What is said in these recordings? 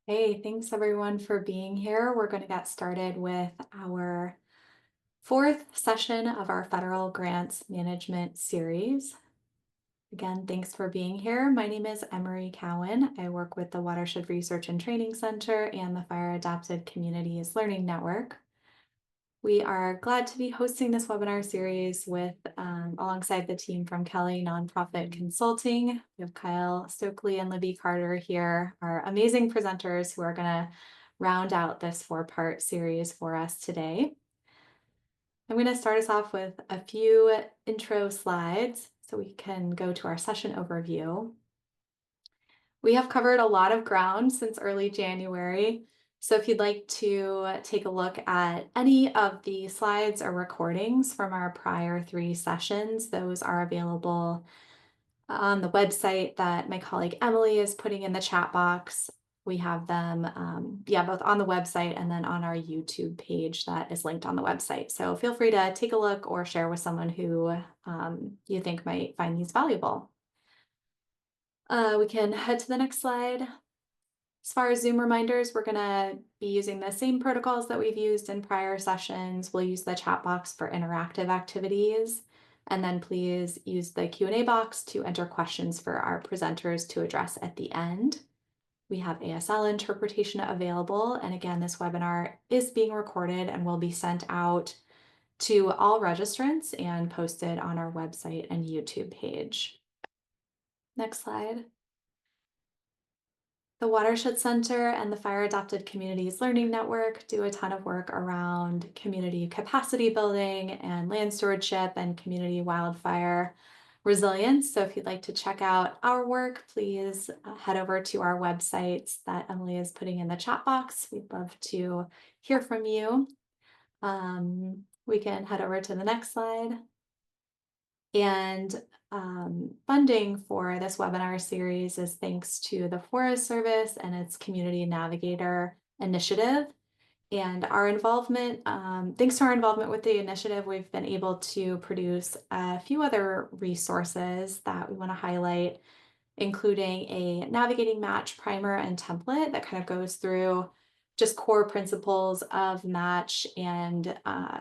Hey, thanks everyone for being here. We're going to get started with our fourth session of our federal grants management series. Again, thanks for being here. My name is Emery Cowan. I work with the Watershed Research and Training Center and the Fire Adapted Communities Learning Network. We are glad to be hosting this webinar series with alongside the team from Kelley Nonprofit Consulting. We have Kyle Stokely and Libby Carter here, our amazing presenters who are going to round out this four-part series for us today. I'm going to start us off with a few intro slides so we can go to our session overview. We have covered a lot of ground since early January. So if you'd like to take a look at any of the slides or recordings from our prior three sessions, those are available on the website that my colleague Emily is putting in the chat box. We have them, both on the website and then on our YouTube page that is linked on the website. So feel free to take a look or share with someone who you think might find these valuable. We can head to the next slide. As far as Zoom reminders, we're going to be using the same protocols that we've used in prior sessions. We'll use the chat box for interactive activities. And then please use the Q&A box to enter questions for our presenters to address at the end. We have ASL interpretation available. And again, this webinar is being recorded and will be sent out to all registrants and posted on our website and YouTube page. Next slide. The Watershed Center and the Fire Adapted Communities Learning Network do a ton of work around community capacity building and land stewardship and community wildfire resilience. So if you'd like to check out our work, please head over to our websites that Emily is putting in the chat box. We'd love to hear from you. We can head over to the next slide. And funding for this webinar series is thanks to the Forest Service and its Community Navigator initiative. And our involvement, thanks to our involvement with the initiative, we've been able to produce a few other resources that we want to highlight, including a navigating match primer and template that kind of goes through just core principles of match and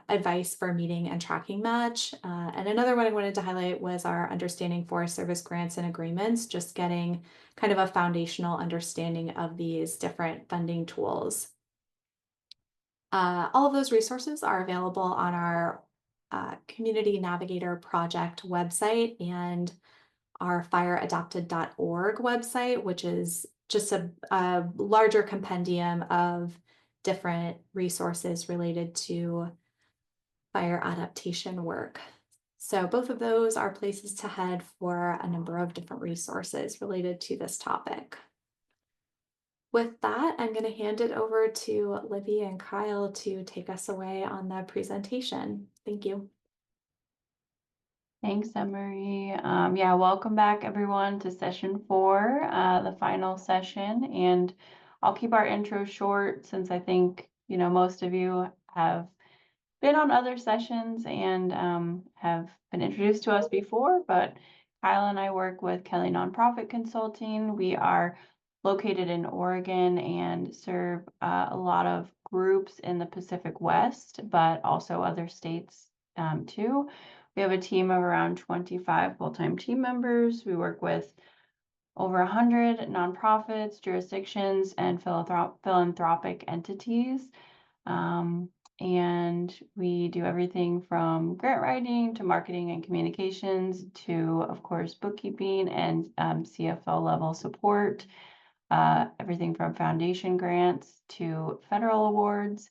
advice for meeting and tracking match. And another one I wanted to highlight was our Understanding Forest Service Grants and Agreements, just getting kind of a foundational understanding of these different funding tools. All of those resources are available on our Community Navigator project website and our fireadapted.org website, which is just a larger compendium of different resources related to fire adaptation work. So both of those are places to head for a number of different resources related to this topic. With that, I'm going to hand it over to Libby and Kyle to take us away on the presentation. Thank you. Thanks, Emery. Welcome back everyone to session 4, the final session. And I'll keep our intro short since I think, most of you have been on other sessions and have been introduced to us before, but Kyle and I work with Kelley Nonprofit Consulting. We are located in Oregon and serve a lot of groups in the Pacific West, but also other states too. We have a team of around 25 full-time team members. We work with over 100 nonprofits, jurisdictions, and philanthropic entities. And we do everything from grant writing to marketing and communications to, of course, bookkeeping and CFO level support. Everything from foundation grants to federal awards.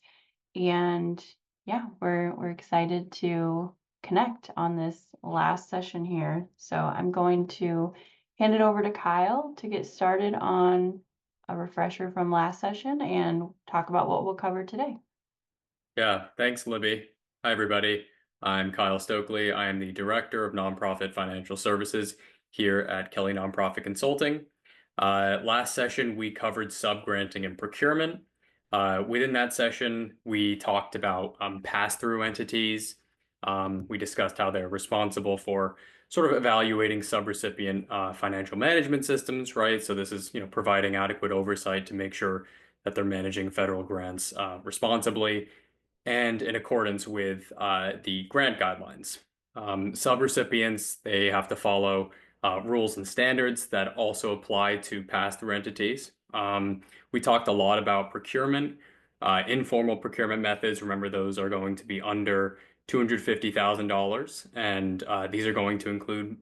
And yeah, we're excited to connect on this last session here. So I'm going to hand it over to Kyle to get started on a refresher from last session and talk about what we'll cover today. Yeah, thanks, Libby. Hi, everybody. I'm Kyle Stokely. I am the Director of Nonprofit Financial Services here at Kelley Nonprofit Consulting. Last session, we covered subgranting and procurement. Within that session, we talked about pass-through entities. We discussed how they're responsible for sort of evaluating subrecipient financial management systems, right? So this is, providing adequate oversight to make sure that they're managing federal grants responsibly and in accordance with the grant guidelines. Subrecipients, they have to follow rules and standards that also apply to pass-through entities. We talked a lot about procurement, informal procurement methods. Remember, those are going to be under $250,000, and these are going to include,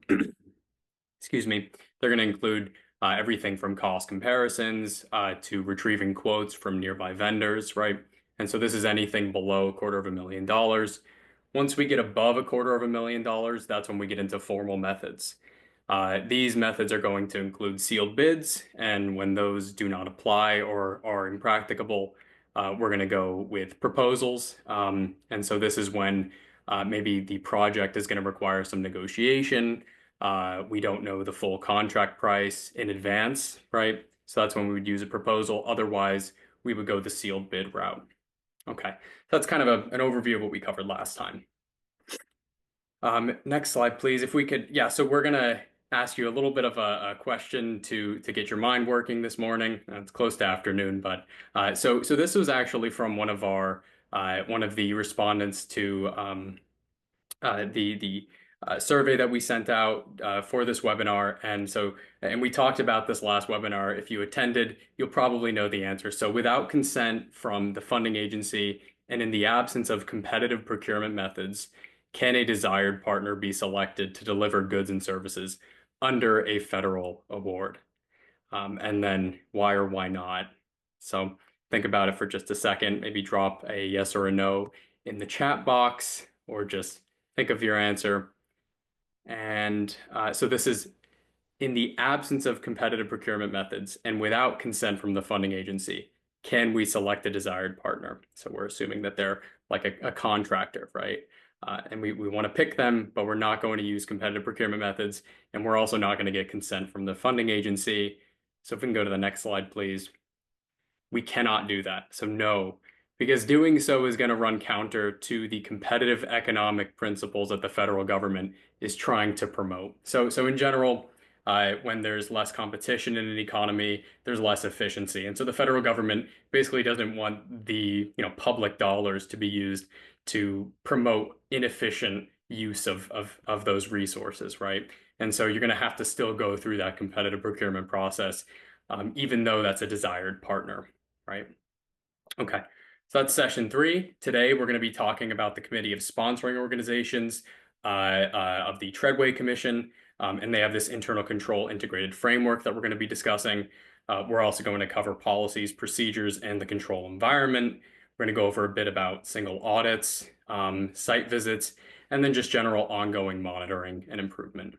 excuse me, they're going to include everything from cost comparisons to retrieving quotes from nearby vendors, right? And so this is anything below $250,000. Once we get above $250,000, that's when we get into formal methods. These methods are going to include sealed bids, and when those do not apply or are impracticable, we're going to go with proposals. And so this is when maybe the project is going to require some negotiation. We don't know the full contract price in advance, right? So that's when we would use a proposal. Otherwise, we would go the sealed bid route. Okay, so that's kind of an overview of what we covered last time. Next slide, please. If we could, yeah, so we're gonna ask you a little bit of a question to get your mind working this morning. It's close to afternoon, but so this was actually from one of the respondents to the survey that we sent out for this webinar. And we talked about this last webinar. If you attended, you'll probably know the answer. So without consent from the funding agency and in the absence of competitive procurement methods, can a desired partner be selected to deliver goods and services under a federal award? And then why or why not? So think about it for just a second. Maybe drop a yes or a no in the chat box, or just think of your answer. And so this is in the absence of competitive procurement methods and without consent from the funding agency, can we select a desired partner? So we're assuming that they're like a contractor, right? And we want to pick them, but we're not going to use competitive procurement methods, and we're also not going to get consent from the funding agency. So if we can go to the next slide, please. We cannot do that. So no, because doing so is going to run counter to the competitive economic principles that the federal government is trying to promote. So in general, when there's less competition in an economy, there's less efficiency. And so the federal government basically doesn't want the public dollars to be used to promote inefficient use of those resources, right? And so you're going to have to still go through that competitive procurement process, even though that's a desired partner, right? Okay, so that's session 3. Today, we're going to be talking about the Committee of Sponsoring Organizations of the Treadway Commission, and they have this internal control integrated framework that we're going to be discussing. We're also going to cover policies, procedures, and the control environment. We're going to go over a bit about single audits, site visits, and then just general ongoing monitoring and improvement.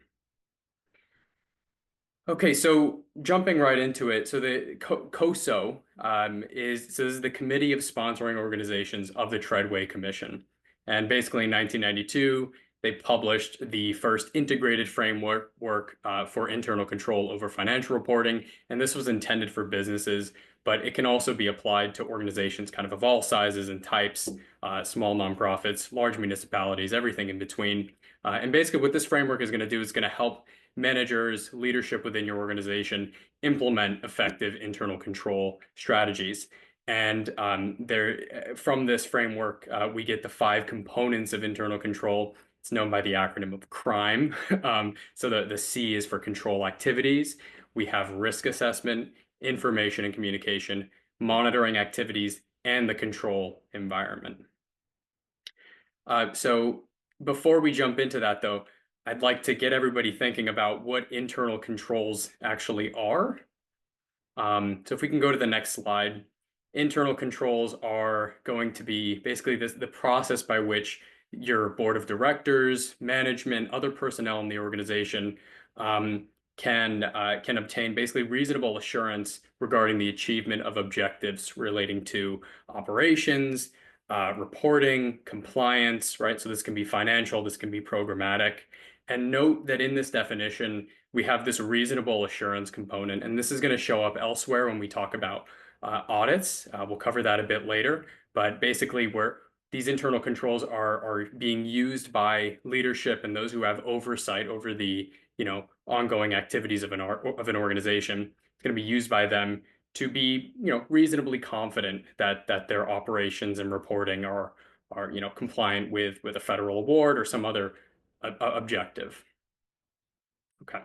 Okay, so jumping right into it, so the COSO this is the Committee of Sponsoring Organizations of the Treadway Commission. And basically in 1992, they published the first integrated framework for internal control over financial reporting. And this was intended for businesses, but it can also be applied to organizations kind of all sizes and types, small nonprofits, large municipalities, everything in between. And basically what this framework is going to do is going to help managers, leadership within your organization implement effective internal control strategies. And from this framework, we get the 5 components of internal control. It's known by the acronym of CRIME. So the C is for control activities. We have risk assessment, information and communication, monitoring activities, and the control environment. So before we jump into that, though, I'd like to get everybody thinking about what internal controls actually are. So if we can go to the next slide, internal controls are going to be basically the process by which your board of directors, management, other personnel in the organization can obtain basically reasonable assurance regarding the achievement of objectives relating to operations, reporting, compliance, right? So this can be financial, this can be programmatic. And note that in this definition, we have this reasonable assurance component, and this is going to show up elsewhere when we talk about audits. We'll cover that a bit later, but basically where these internal controls are being used by leadership and those who have oversight over the ongoing activities of an organization. It's going to be used by them to be, reasonably confident that their operations and reporting are compliant with a federal award or some other objective. Okay,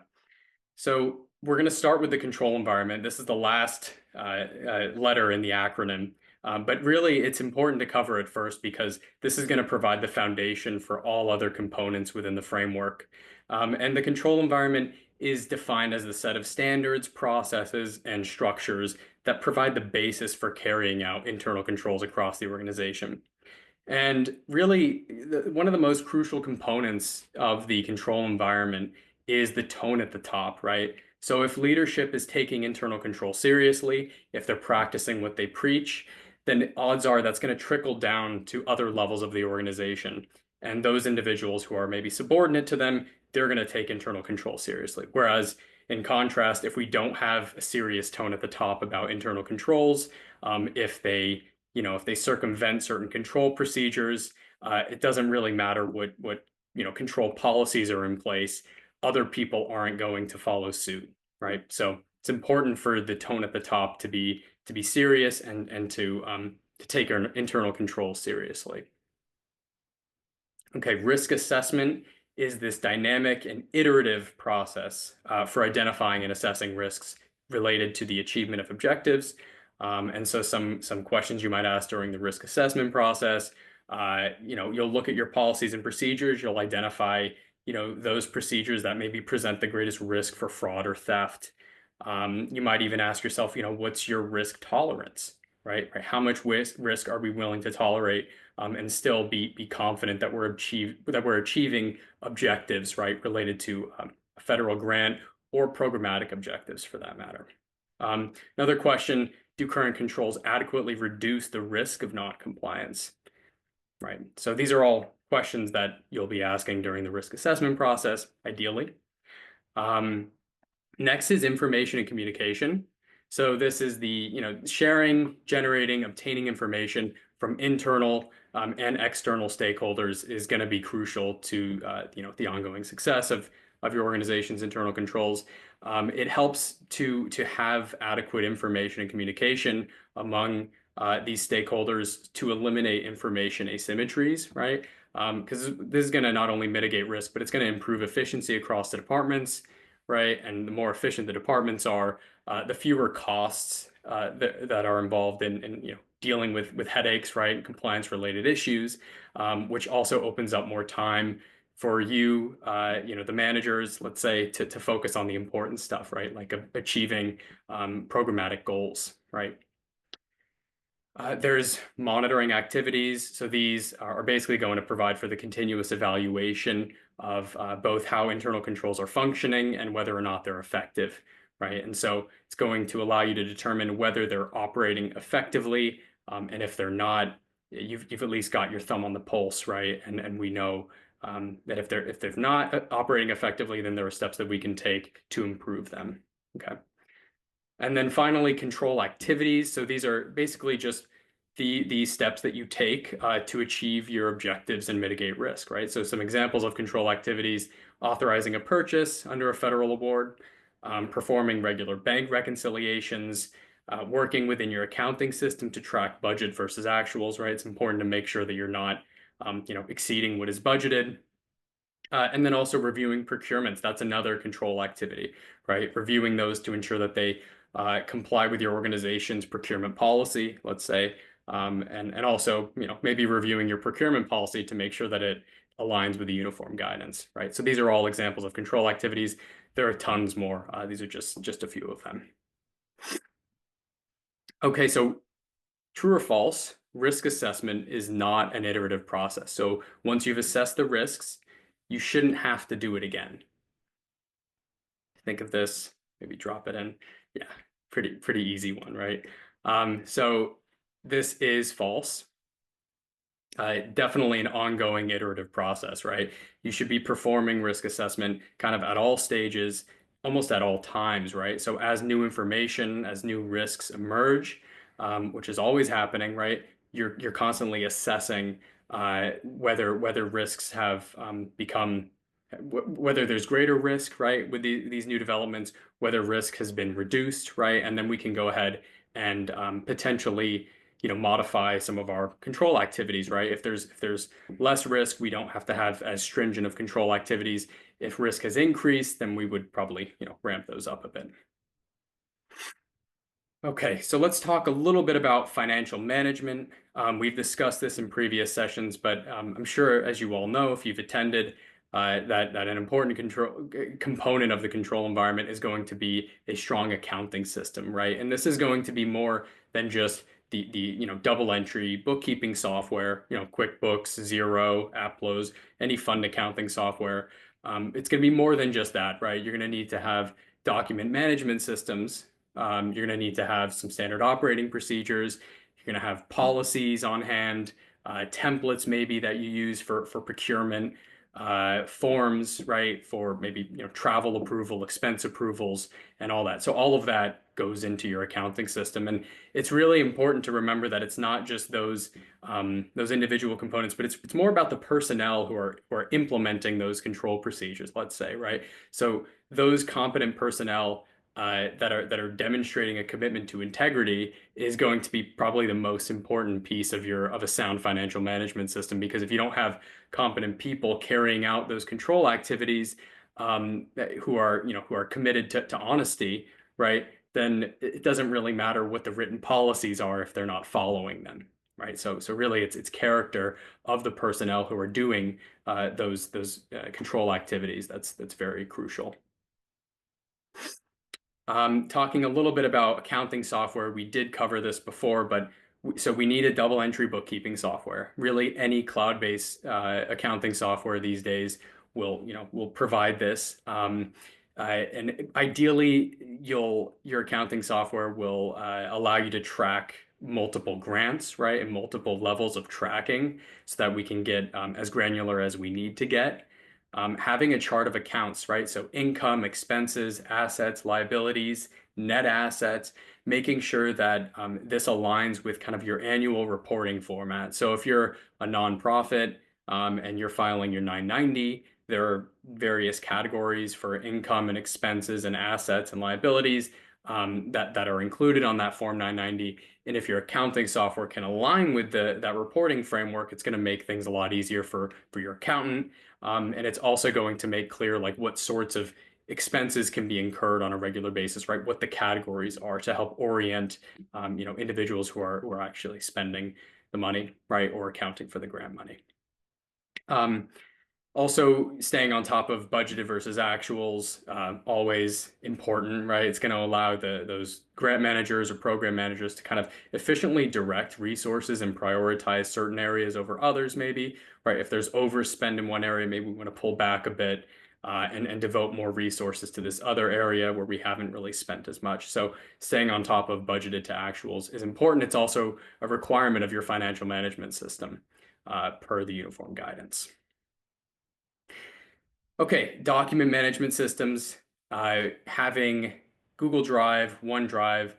so we're going to start with the control environment. This is the last letter in the acronym, but really it's important to cover it first because this is going to provide the foundation for all other components within the framework. And the control environment is defined as the set of standards, processes, and structures that provide the basis for carrying out internal controls across the organization. And really, one of the most crucial components of the control environment is the tone at the top, right? So if leadership is taking internal control seriously, if they're practicing what they preach, then odds are that's going to trickle down to other levels of the organization. And those individuals who are maybe subordinate to them, they're going to take internal control seriously. Whereas in contrast, if we don't have a serious tone at the top about internal controls, if they circumvent certain control procedures, it doesn't really matter what control policies are in place. Other people aren't going to follow suit, right? So it's important for the tone at the top to be serious and to take our internal control seriously. Okay, risk assessment is this dynamic and iterative process for identifying and assessing risks related to the achievement of objectives. And so some questions you might ask during the risk assessment process, you'll look at your policies and procedures, you'll identify, those procedures that maybe present the greatest risk for fraud or theft. You might even ask yourself, what's your risk tolerance, right? How much risk are we willing to tolerate and still be confident that we're achieving objectives, right, related to a federal grant or programmatic objectives for that matter. Another question, do current controls adequately reduce the risk of non-compliance? Right. So these are all questions that you'll be asking during the risk assessment process, ideally. Next is information and communication. So this is the sharing, generating, obtaining information from internal and external stakeholders is going to be crucial to the ongoing success of your organization's internal controls. It helps to have adequate information and communication among these stakeholders to eliminate information asymmetries, right? Because this is going to not only mitigate risk, but it's going to improve efficiency across the departments, right? And the more efficient the departments are, the fewer costs that are involved in dealing with headaches, right? Compliance related issues, which also opens up more time for you, the managers, let's say, to focus on the important stuff, right? Like achieving programmatic goals, right? There's monitoring activities. So these are basically going to provide for the continuous evaluation of both how internal controls are functioning and whether or not they're effective, right? And so it's going to allow you to determine whether they're operating effectively, and if they're not, you've at least got your thumb on the pulse, right? And we know that if they're not operating effectively, then there are steps that we can take to improve them. Okay. And then finally, control activities. So these are basically just the steps that you take to achieve your objectives and mitigate risk, right? So some examples of control activities: authorizing a purchase under a federal award, performing regular bank reconciliations, working within your accounting system to track budget versus actuals, right? It's important to make sure that you're not, exceeding what is budgeted. And then also reviewing procurements. That's another control activity, right? Reviewing those to ensure that they comply with your organization's procurement policy, let's say, and also, maybe reviewing your procurement policy to make sure that it aligns with the uniform guidance, right? So these are all examples of control activities. There are tons more. These are just a few of them. Okay, so true or false, risk assessment is not an iterative process. So once you've assessed the risks, you shouldn't have to do it again. Think of this, maybe drop it in. Yeah, pretty easy one, right? So this is false. Definitely an ongoing iterative process, right? You should be performing risk assessment kind of at all stages, almost at all times, right? So as new information, as new risks emerge, which is always happening, right? You're constantly assessing whether risks have become, whether there's greater risk, right, with these new developments, whether risk has been reduced, right? And then we can go ahead and potentially, modify some of our control activities, right? If there's less risk, we don't have to have as stringent of control activities. If risk has increased, then we would probably, ramp those up a bit. Okay, so let's talk a little bit about financial management. We've discussed this in previous sessions, but I'm sure, as you all know, if you've attended, that an important component of the control environment is going to be a strong accounting system, right? And this is going to be more than just the double entry bookkeeping software, QuickBooks, Xero, Applos, any fund accounting software. It's going to be more than just that, right? You're going to need to have document management systems. You're going to need to have some standard operating procedures. You're going to have policies on hand, templates maybe that you use for procurement, forms, right, for maybe travel approval, expense approvals, and all that. So all of that goes into your accounting system, and it's really important to remember that it's not just those individual components, but it's more about the personnel who are implementing those control procedures. Let's say, right, so those competent personnel that are demonstrating a commitment to integrity is going to be probably the most important piece of a sound financial management system, because if you don't have competent people carrying out those control activities, who are committed to honesty, right, then it doesn't really matter what the written policies are if they're not following them, right? So really it's character of the personnel who are doing those control activities that's very crucial. Talking a little bit about accounting software, we did cover this before, but so we need a double entry bookkeeping software. Really, any cloud-based accounting software these days will provide this. And ideally, your accounting software will allow you to track multiple grants, right, and multiple levels of tracking, so that we can get as granular as we need to get. Having a chart of accounts, right? So income, expenses, assets, liabilities, net assets, making sure that this aligns with kind of your annual reporting format. So if you're a nonprofit and you're filing your 990, there are various categories for income and expenses and assets and liabilities that are included on that Form 990. And if your accounting software can align with that reporting framework, it's going to make things a lot easier for your accountant. And it's also going to make clear like what sorts of expenses can be incurred on a regular basis, right? What the categories are to help orient, individuals who are actually spending the money, right, or accounting for the grant money. Also, staying on top of budgeted versus actuals, always important, right? It's going to allow those grant managers or program managers to kind of efficiently direct resources and prioritize certain areas over others, maybe, right? If there's overspend in one area, maybe we want to pull back a bit and devote more resources to this other area where we haven't really spent as much. So staying on top of budgeted to actuals is important. It's also a requirement of your financial management system per the uniform guidance. Okay, document management systems, having Google Drive, OneDrive,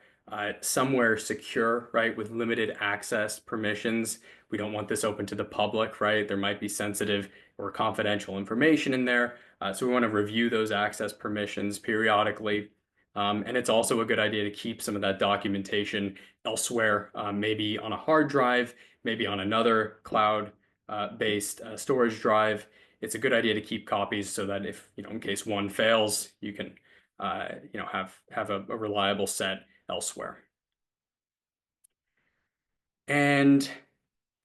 somewhere secure, right, with limited access permissions. We don't want this open to the public, right? There might be sensitive or confidential information in there. So we want to review those access permissions periodically. And it's also a good idea to keep some of that documentation elsewhere, maybe on a hard drive, maybe on another cloud-based storage drive. It's a good idea to keep copies so that if, in case one fails, you can, have a reliable set elsewhere. And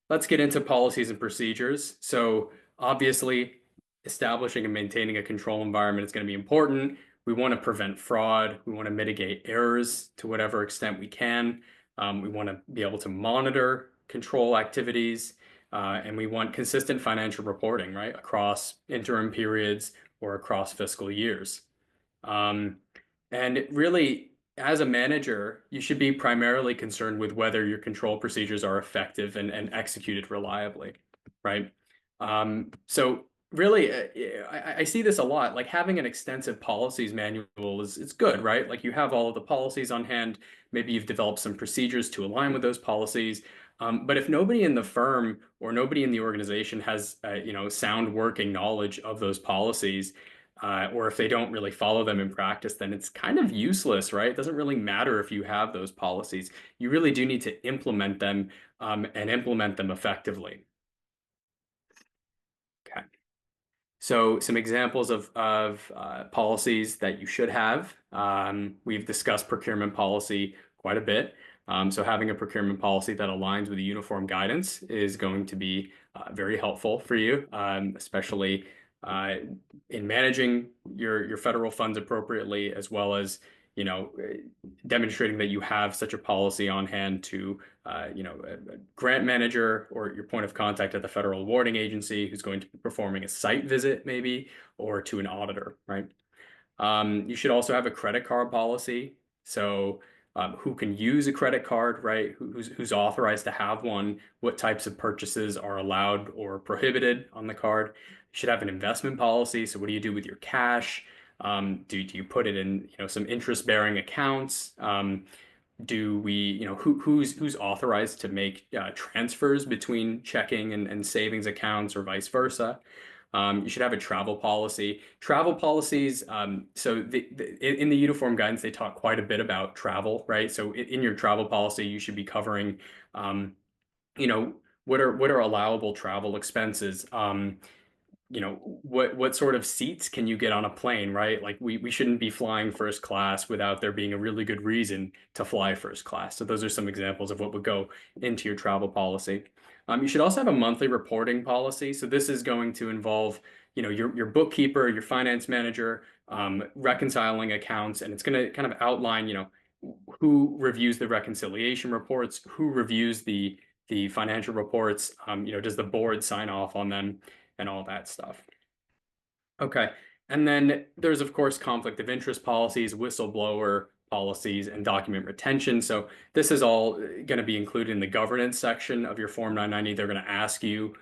let's get into policies and procedures. So obviously, establishing and maintaining a control environment is going to be important. We want to prevent fraud. We want to mitigate errors to whatever extent we can. We want to be able to monitor control activities. And we want consistent financial reporting, right, across interim periods or across fiscal years. And really, as a manager, you should be primarily concerned with whether your control procedures are effective and executed reliably, right? So really, I see this a lot. Like having an extensive policies manual is good, right? Like you have all of the policies on hand. Maybe you've developed some procedures to align with those policies. But if nobody in the firm or nobody in the organization has, sound working knowledge of those policies, or if they don't really follow them in practice, then it's kind of useless, right? It doesn't really matter if you have those policies. You really do need to implement them and implement them effectively. Okay. So some examples of policies that you should have. We've discussed procurement policy quite a bit. So having a procurement policy that aligns with the uniform guidance is going to be very helpful for you, especially in managing your federal funds appropriately, as well as demonstrating that you have such a policy on hand to a grant manager or your point of contact at the federal awarding agency who's going to be performing a site visit maybe, or to an auditor, right? You should also have a credit card policy. So who can use a credit card, right? Who's authorized to have one? What types of purchases are allowed or prohibited on the card? You should have an investment policy. So what do you do with your cash? Do you put it in some interest-bearing accounts? Do we who's authorized to make transfers between checking and savings accounts or vice versa? You should have a travel policy. Travel policies, so in the uniform guidance, they talk quite a bit about travel, right? So in your travel policy, you should be covering, what are allowable travel expenses? What sort of seats can you get on a plane, right? Like we shouldn't be flying first class without there being a really good reason to fly first class. So those are some examples of what would go into your travel policy. You should also have a monthly reporting policy. So this is going to involve, your bookkeeper, your finance manager, reconciling accounts, and it's going to kind of outline, who reviews the reconciliation reports, who reviews the financial reports, does the board sign off on them, and all that stuff. Okay, and then there's of course conflict of interest policies, whistleblower policies, and document retention. So this is all going to be included in the governance section of your Form 990. They're going to ask you,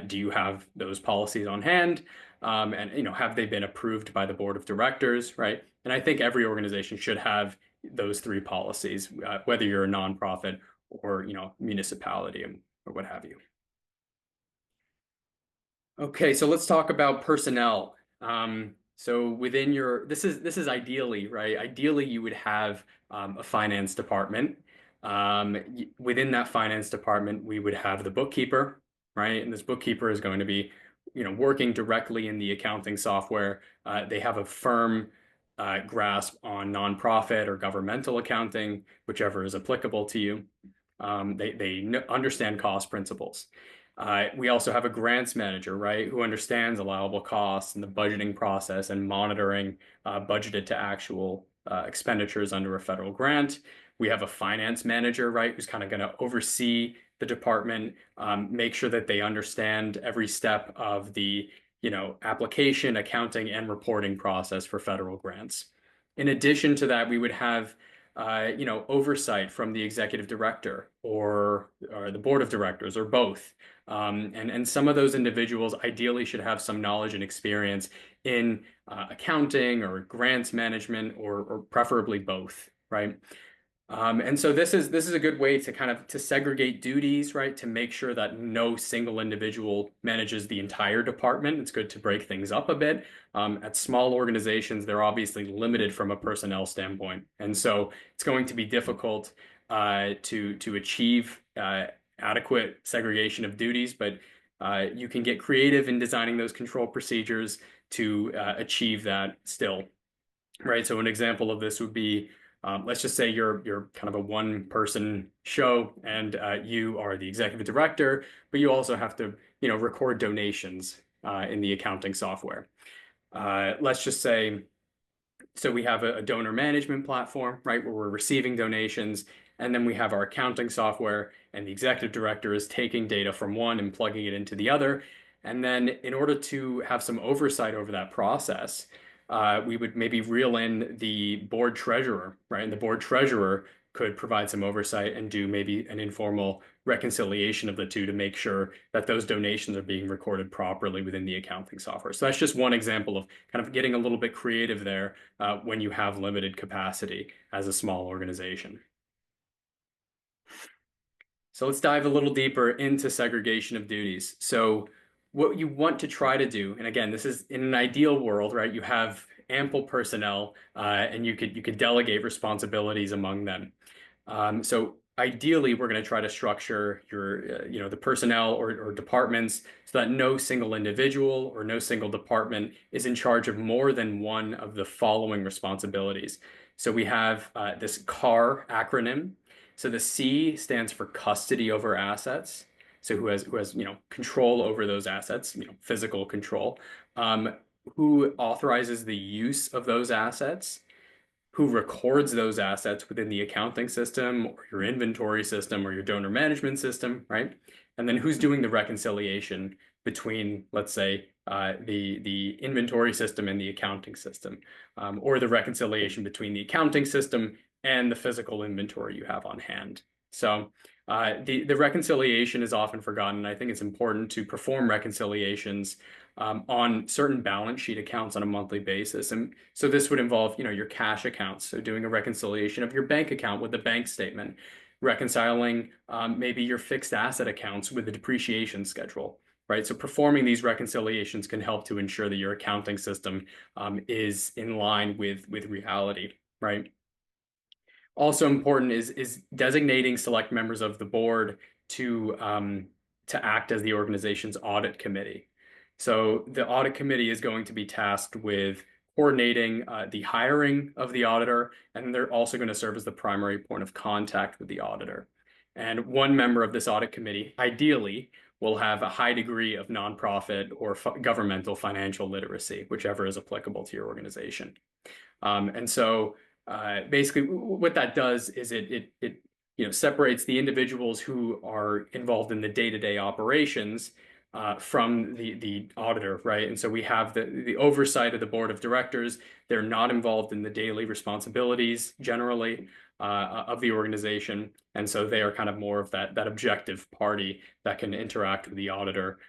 do you have those policies on hand? And have they been approved by the board of directors, right? And I think every organization should have those three policies, whether you're a nonprofit or municipality or what have you. Okay, so let's talk about personnel. So within this is ideally, right? Ideally, you would have a finance department. Within that finance department, we would have the bookkeeper, right? And this bookkeeper is going to be, working directly in the accounting software. They have a firm grasp on nonprofit or governmental accounting, whichever is applicable to you. They understand cost principles. We also have a grants manager, right, who understands allowable costs and the budgeting process and monitoring budgeted to actual expenditures under a federal grant. We have a finance manager, right, who's kind of going to oversee the department, make sure that they understand every step of the, application, accounting, and reporting process for federal grants. In addition to that, we would have oversight from the executive director or the board of directors or both. And some of those individuals ideally should have some knowledge and experience in accounting or grants management or preferably both, right? And so this is a good way to kind of segregate duties, right? To make sure that no single individual manages the entire department. It's good to break things up a bit. At small organizations, they're obviously limited from a personnel standpoint. And so it's going to be difficult to achieve adequate segregation of duties, but you can get creative in designing those control procedures to achieve that still, right? So an example of this would be, let's just say you're kind of a one-person show and you are the executive director, but you also have to, record donations in the accounting software. Let's just say, so we have a donor management platform, right, where we're receiving donations, and then we have our accounting software, and the executive director is taking data from one and plugging it into the other. And then in order to have some oversight over that process, we would maybe reel in the board treasurer, right? And the board treasurer could provide some oversight and do maybe an informal reconciliation of the two to make sure that those donations are being recorded properly within the accounting software. So that's just one example of kind of getting a little bit creative there when you have limited capacity as a small organization. So let's dive a little deeper into segregation of duties. So what you want to try to do, and again, this is in an ideal world, right? You have ample personnel, and you could delegate responsibilities among them. So ideally, we're going to try to structure your, the personnel or departments so that no single individual or no single department is in charge of more than one of the following responsibilities. So we have this CAR acronym. So the C stands for custody over assets. So who has control over those assets, physical control. Who authorizes the use of those assets, who records those assets within the accounting system or your inventory system or your donor management system, right? And then who's doing the reconciliation between, let's say, the inventory system and the accounting system, or the reconciliation between the accounting system and the physical inventory you have on hand. So the reconciliation is often forgotten. I think it's important to perform reconciliations on certain balance sheet accounts on a monthly basis. And so this would involve, your cash accounts. So doing a reconciliation of your bank account with the bank statement, reconciling maybe your fixed asset accounts with the depreciation schedule, right? So performing these reconciliations can help to ensure that your accounting system is in line with reality, right? Also important is designating select members of the board to act as the organization's audit committee. So the audit committee is going to be tasked with coordinating the hiring of the auditor, and they're also going to serve as the primary point of contact with the auditor. And one member of this audit committee, ideally, will have a high degree of nonprofit or governmental financial literacy, whichever is applicable to your organization. And so basically what that does is it separates the individuals who are involved in the day-to-day operations from the auditor, right? And so we have the oversight of the board of directors. They're not involved in the daily responsibilities generally of the organization. And so they are kind of more of that objective party that can interact with the auditor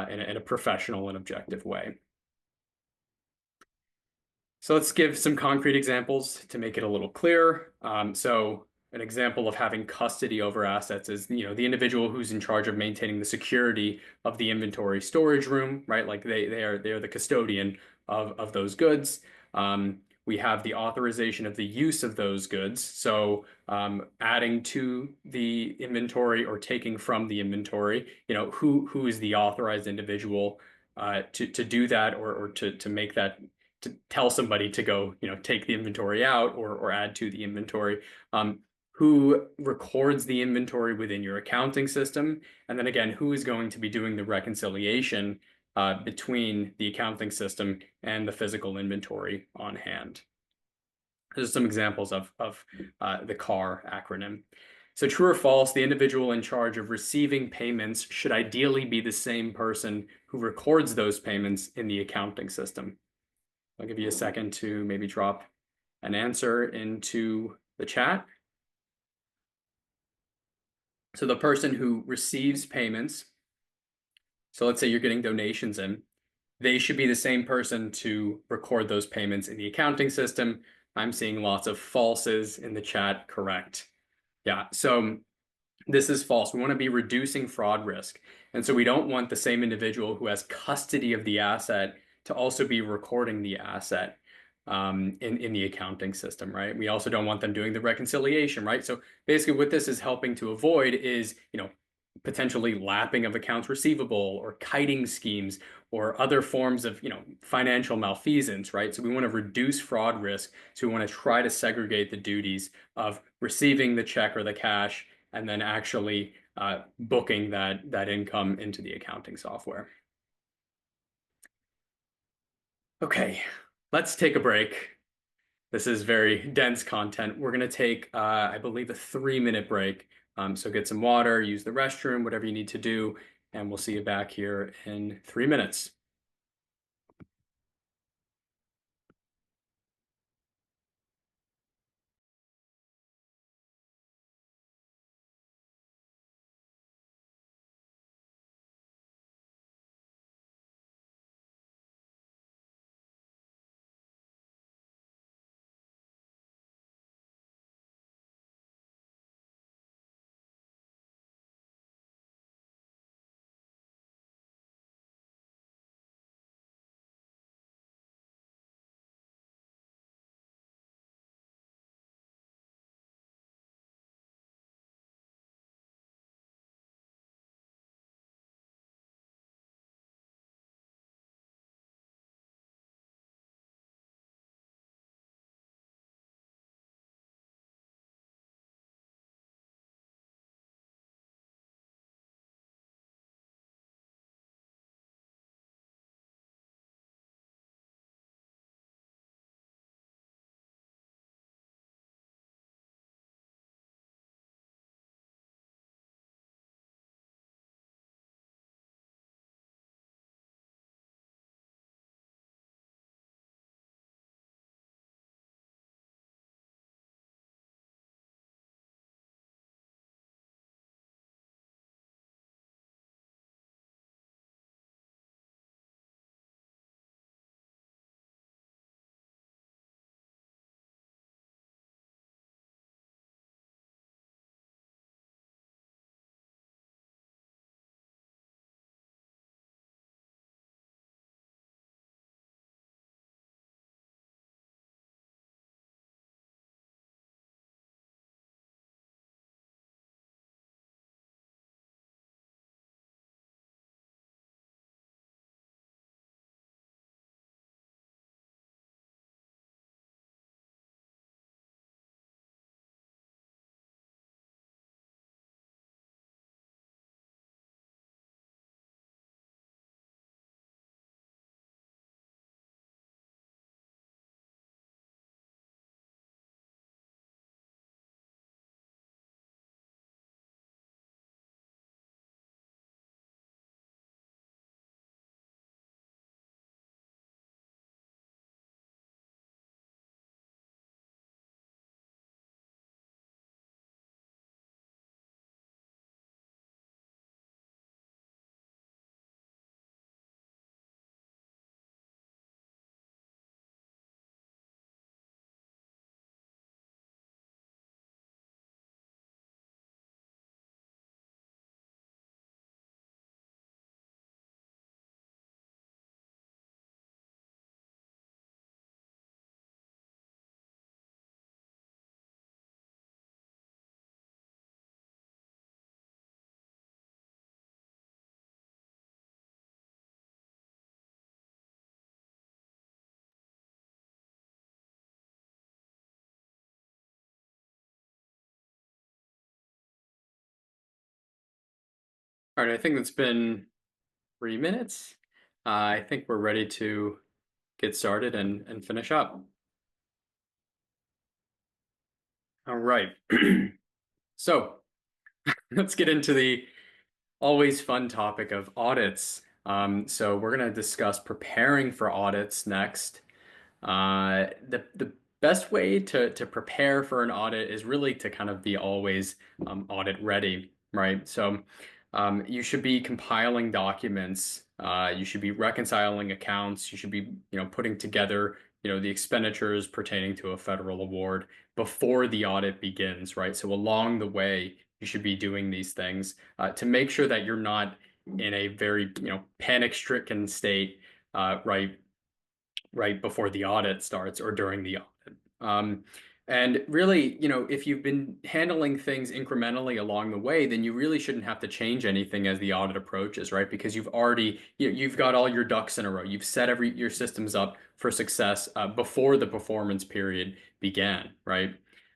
in a professional and objective way. So let's give some concrete examples to make it a little clearer. So an example of having custody over assets is, the individual who's in charge of maintaining the security of the inventory storage room, right? Like they are the custodian of those goods. We have the authorization of the use of those goods. So adding to the inventory or taking from the inventory, who is the authorized individual to do that or to make that, to tell somebody to go, take the inventory out or add to the inventory, who records the inventory within your accounting system, and then again, who is going to be doing the reconciliation between the accounting system and the physical inventory on hand. There's some examples of the CAR acronym. So true or false, the individual in charge of receiving payments should ideally be the same person who records those payments in the accounting system. I'll give you a second to maybe drop an answer into the chat. So the person who receives payments, so let's say you're getting donations in, they should be the same person to record those payments in the accounting system. I'm seeing lots of falses in the chat, correct. Yeah, so this is false. We want to be reducing fraud risk. And so we don't want the same individual who has custody of the asset to also be recording the asset in the accounting system, right? We also don't want them doing the reconciliation, right? So basically what this is helping to avoid is, potentially lapping of accounts receivable or kiting schemes or other forms of, financial malfeasance, right? So we want to reduce fraud risk. So we want to try to segregate the duties of receiving the check or the cash and then actually booking that income into the accounting software. Okay, let's take a break. This is very dense content. We're going to take, I believe, a 3-minute break. So get some water, use the restroom, whatever you need to do, and we'll see you back here in 3 minutes. All right, I think it's been 3 minutes. I think we're ready to get started and finish up. All right. So let's get into the always fun topic of audits. So we're going to discuss preparing for audits next. The best way to prepare for an audit is really to kind of be always audit ready, right? So you should be compiling documents. You should be reconciling accounts. You should be, putting together, the expenditures pertaining to a federal award before the audit begins, right? So along the way, you should be doing these things to make sure that you're not in a very, panic-stricken state, right before the audit starts or during the audit. And really, if you've been handling things incrementally along the way, then you really shouldn't have to change anything as the audit approaches, right? Because you've got all your ducks in a row. You've set your systems up for success before the performance period began, right?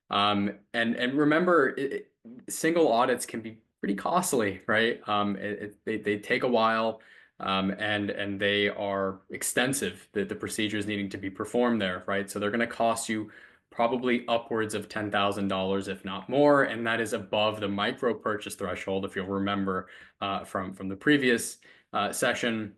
And remember, single audits can be pretty costly, right? They take a while. And they are extensive, the procedures needing to be performed there, right? So they're going to cost you probably upwards of $10,000, if not more, and that is above the micro purchase threshold, if you'll remember from the previous session.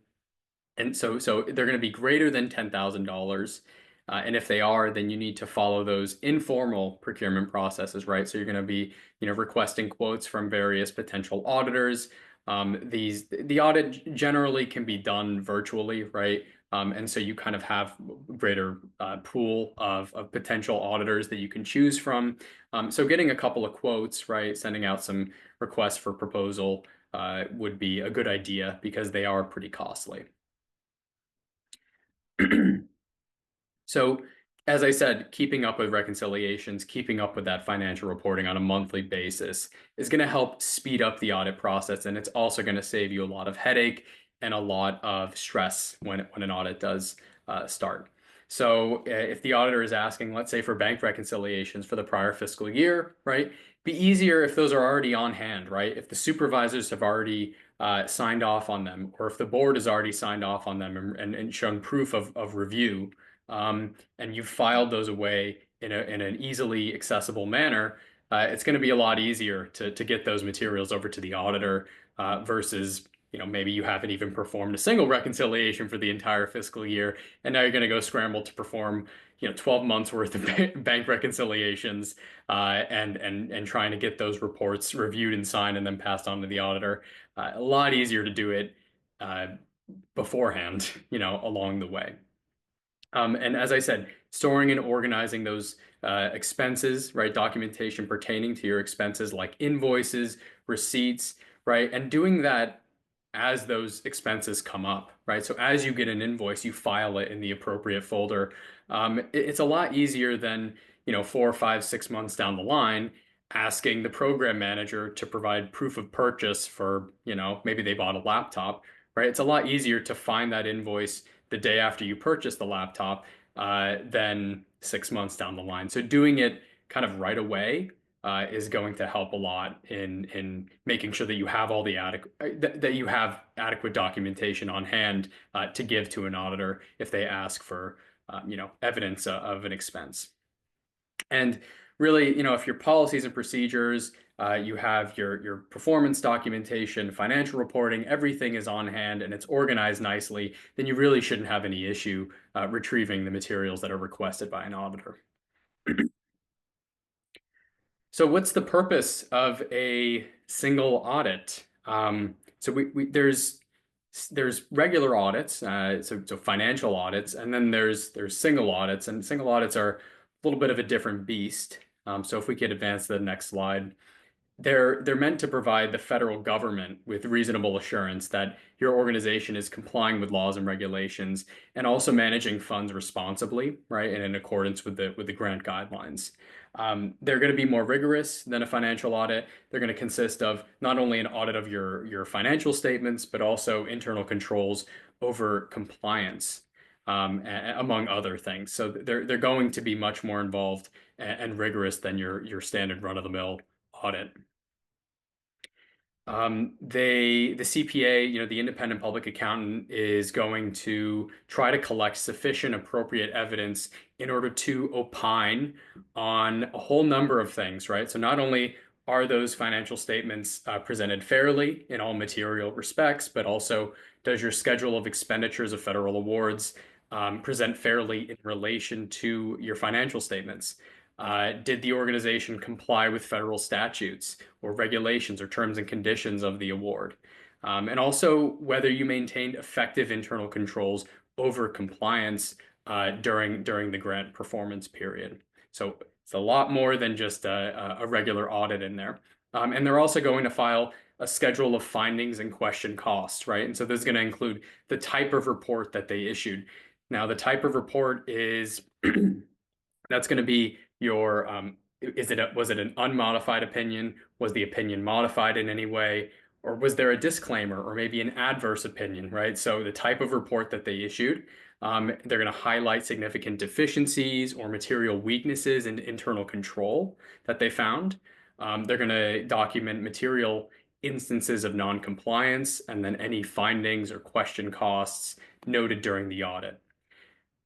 And so they're going to be greater than $10,000. And if they are, then you need to follow those informal procurement processes, right? So you're going to be, requesting quotes from various potential auditors. The audit generally can be done virtually, right? And so you kind of have greater pool of potential auditors that you can choose from. So getting a couple of quotes, right? Sending out some requests for proposal would be a good idea because they are pretty costly. So, as I said, keeping up with reconciliations, keeping up with that financial reporting on a monthly basis is going to help speed up the audit process, and it's also going to save you a lot of headache and a lot of stress when an audit does start. So, if the auditor is asking, let's say for bank reconciliations for the prior fiscal year, right? Be easier if those are already on hand, right? If the supervisors have already signed off on them, or if the board has already signed off on them and shown proof of review, and you've filed those away in an easily accessible manner, it's going to be a lot easier to get those materials over to the auditor versus maybe you haven't even performed a single reconciliation for the entire fiscal year, and now you're going to go scramble to perform 12 months worth of bank reconciliations and trying to get those reports reviewed and signed and then passed on to the auditor. A lot easier to do it beforehand, along the way. And as I said, storing and organizing those expenses, right? Documentation pertaining to your expenses like invoices, receipts, right? And doing that as those expenses come up, right? So as you get an invoice, you file it in the appropriate folder. It's a lot easier than, 4, 5, 6 months down the line, asking the program manager to provide proof of purchase for, maybe they bought a laptop, right? It's a lot easier to find that invoice the day after you purchase the laptop than 6 months down the line. So doing it kind of right away is going to help a lot in making sure that you have all the that you have adequate documentation on hand to give to an auditor if they ask for evidence of an expense. And really, if your policies and procedures, you have your performance documentation, financial reporting, everything is on hand and it's organized nicely, then you really shouldn't have any issue retrieving the materials that are requested by an auditor. So what's the purpose of a single audit? So there's regular audits, so financial audits, and then there's single audits, and single audits are a little bit of a different beast. So if we could advance to the next slide. They're meant to provide the federal government with reasonable assurance that your organization is complying with laws and regulations and also managing funds responsibly, right, and in accordance with the grant guidelines. They're going to be more rigorous than a financial audit. They're going to consist of not only an audit of your financial statements, but also internal controls over compliance, among other things. So they're going to be much more involved and rigorous than your standard run-of-the-mill audit. The CPA, the independent public accountant, is going to try to collect sufficient appropriate evidence in order to opine on a whole number of things, right? So not only are those financial statements presented fairly in all material respects, but also does your schedule of expenditures of federal awards present fairly in relation to your financial statements? Did the organization comply with federal statutes or regulations or terms and conditions of the award? And also whether you maintained effective internal controls over compliance during the grant performance period. So it's a lot more than just a regular audit in there. And they're also going to file a schedule of findings and question costs, right? And so this is going to include the type of report that they issued. Now, the type of report is that's going to be your was it an unmodified opinion? Was the opinion modified in any way? Or was there a disclaimer or maybe an adverse opinion, right? So the type of report that they issued, they're going to highlight significant deficiencies or material weaknesses in internal control that they found. They're going to document material instances of non-compliance and then any findings or question costs noted during the audit.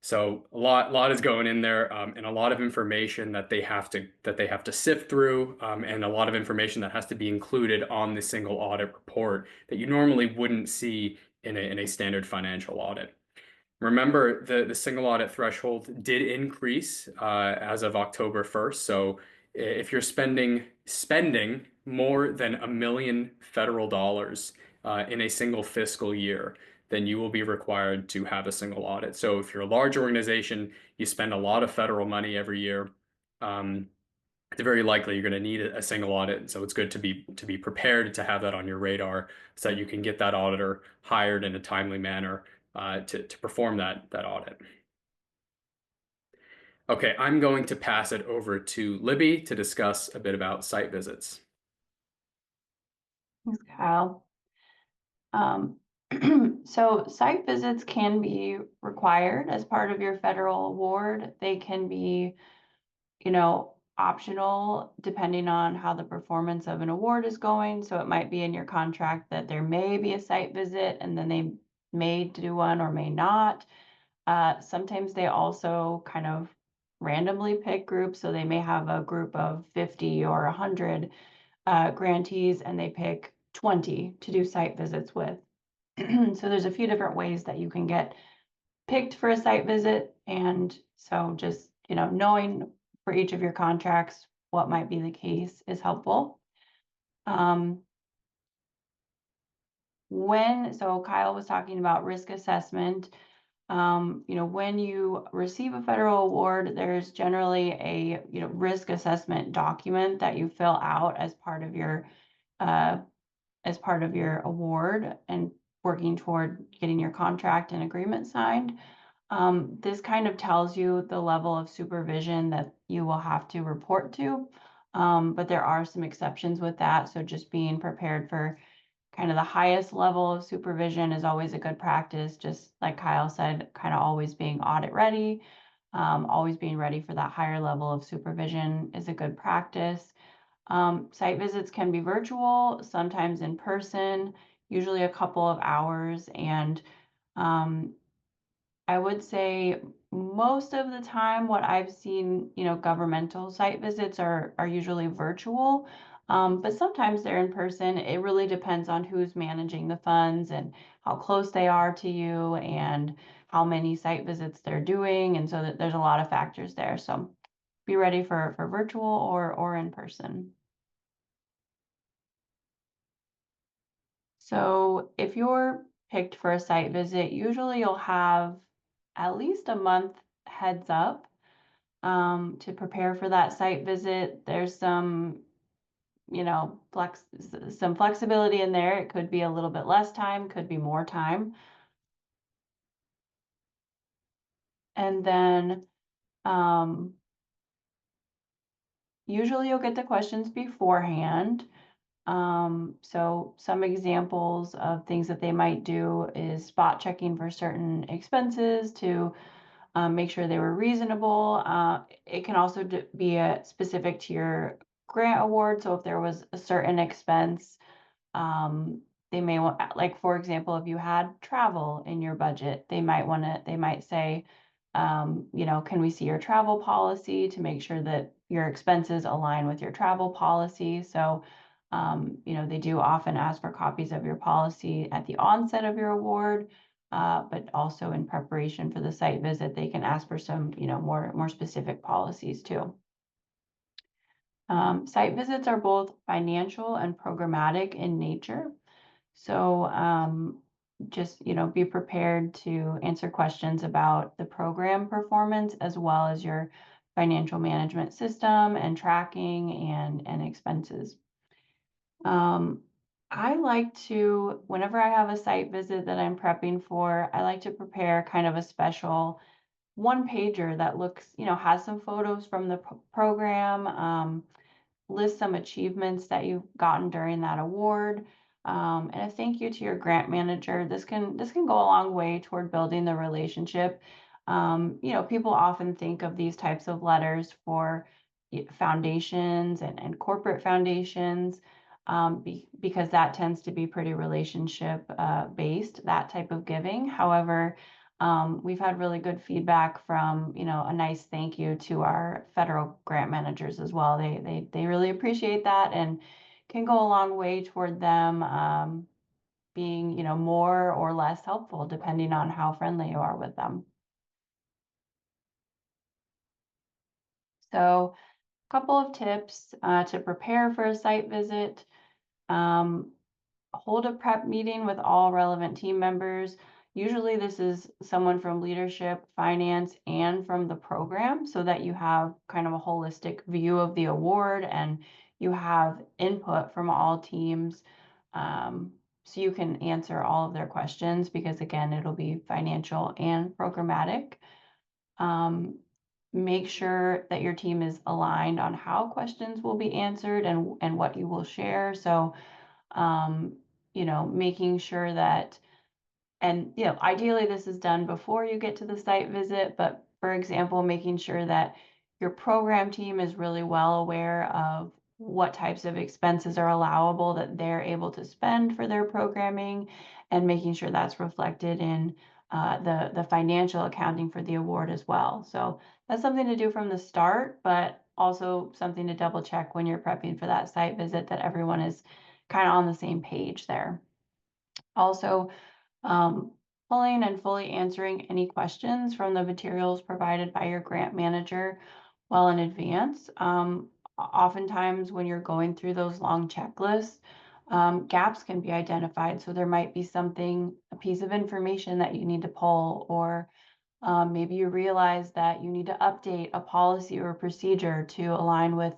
So a lot is going in there, and a lot of information that they have to sift through, and a lot of information that has to be included on the single audit report that you normally wouldn't see in a standard financial audit. Remember, the single audit threshold did increase as of October 1st. So if you're spending more than $1 million federal dollars in a single fiscal year, then you will be required to have a single audit. So if you're a large organization, you spend a lot of federal money every year, it's very likely you're going to need a single audit. So it's good to be prepared to have that on your radar so that you can get that auditor hired in a timely manner to perform that audit. Okay, I'm going to pass it over to Libby to discuss a bit about site visits. Thanks, Kyle. So site visits can be required as part of your federal award. They can be, optional depending on how the performance of an award is going. So it might be in your contract that there may be a site visit and then they may do one or may not. Sometimes they also kind of randomly pick groups. So they may have a group of 50 or 100 grantees and they pick 20 to do site visits with. So there's a few different ways that you can get picked for a site visit. And so just, knowing for each of your contracts what might be the case is helpful. So Kyle was talking about risk assessment. When you receive a federal award, there's generally a risk assessment document that you fill out as part of your award and working toward getting your contract and agreement signed. This kind of tells you the level of supervision that you will have to report to, but there are some exceptions with that. So just being prepared for kind of the highest level of supervision is always a good practice. Just like Kyle said, kind of always being audit ready, always being ready for that higher level of supervision is a good practice. Site visits can be virtual, sometimes in person, usually a couple of hours. And I would say most of the time what I've seen, governmental site visits are usually virtual, but sometimes they're in person. It really depends on who's managing the funds and how close they are to you and how many site visits they're doing. And so there's a lot of factors there. So be ready for virtual or in person. So if you're picked for a site visit, usually you'll have at least a month heads up to prepare for that site visit. There's some, some flexibility in there. It could be a little bit less time, could be more time. And then usually you'll get the questions beforehand. So some examples of things that they might do is spot checking for certain expenses to make sure they were reasonable. It can also be specific to your grant award. So if there was a certain expense They may want, like, for example, if you had travel in your budget, they might say, can we see your travel policy to make sure that your expenses align with your travel policy? So, they do often ask for copies of your policy at the onset of your award, but also in preparation for the site visit, they can ask for some, more specific policies too. Site visits are both financial and programmatic in nature. So just, be prepared to answer questions about the program performance as well as your financial management system and tracking and expenses. I like to, whenever I have a site visit that I'm prepping for, I like to prepare kind of a special one pager that looks, has some photos from the program, list some achievements that you've gotten during that award, and a thank you to your grant manager. This can go a long way toward building the relationship. People often think of these types of letters for foundations and corporate foundations, because that tends to be pretty relationship based, that type of giving. However, we've had really good feedback from, a nice thank you to our federal grant managers as well. They really appreciate that and can go a long way toward them being, more or less helpful depending on how friendly you are with them. So, a couple of tips to prepare for a site visit. Hold a prep meeting with all relevant team members. Usually this is someone from leadership, finance, and from the program so that you have kind of a holistic view of the award and you have input from all teams, so you can answer all of their questions, because again, it'll be financial and programmatic. Make sure that your team is aligned on how questions will be answered and what you will share. So making sure that, and ideally this is done before you get to the site visit, but for example, making sure that your program team is really well aware of what types of expenses are allowable that they're able to spend for their programming, and making sure that's reflected in the financial accounting for the award as well. So that's something to do from the start, but also something to double check when you're prepping for that site visit, that everyone is kind of on the same page there. Also, pulling and fully answering any questions from the materials provided by your grant manager well in advance. Oftentimes when you're going through those long checklists, gaps can be identified. So there might be a piece of information that you need to pull, or maybe you realize that you need to update a policy or procedure to align with,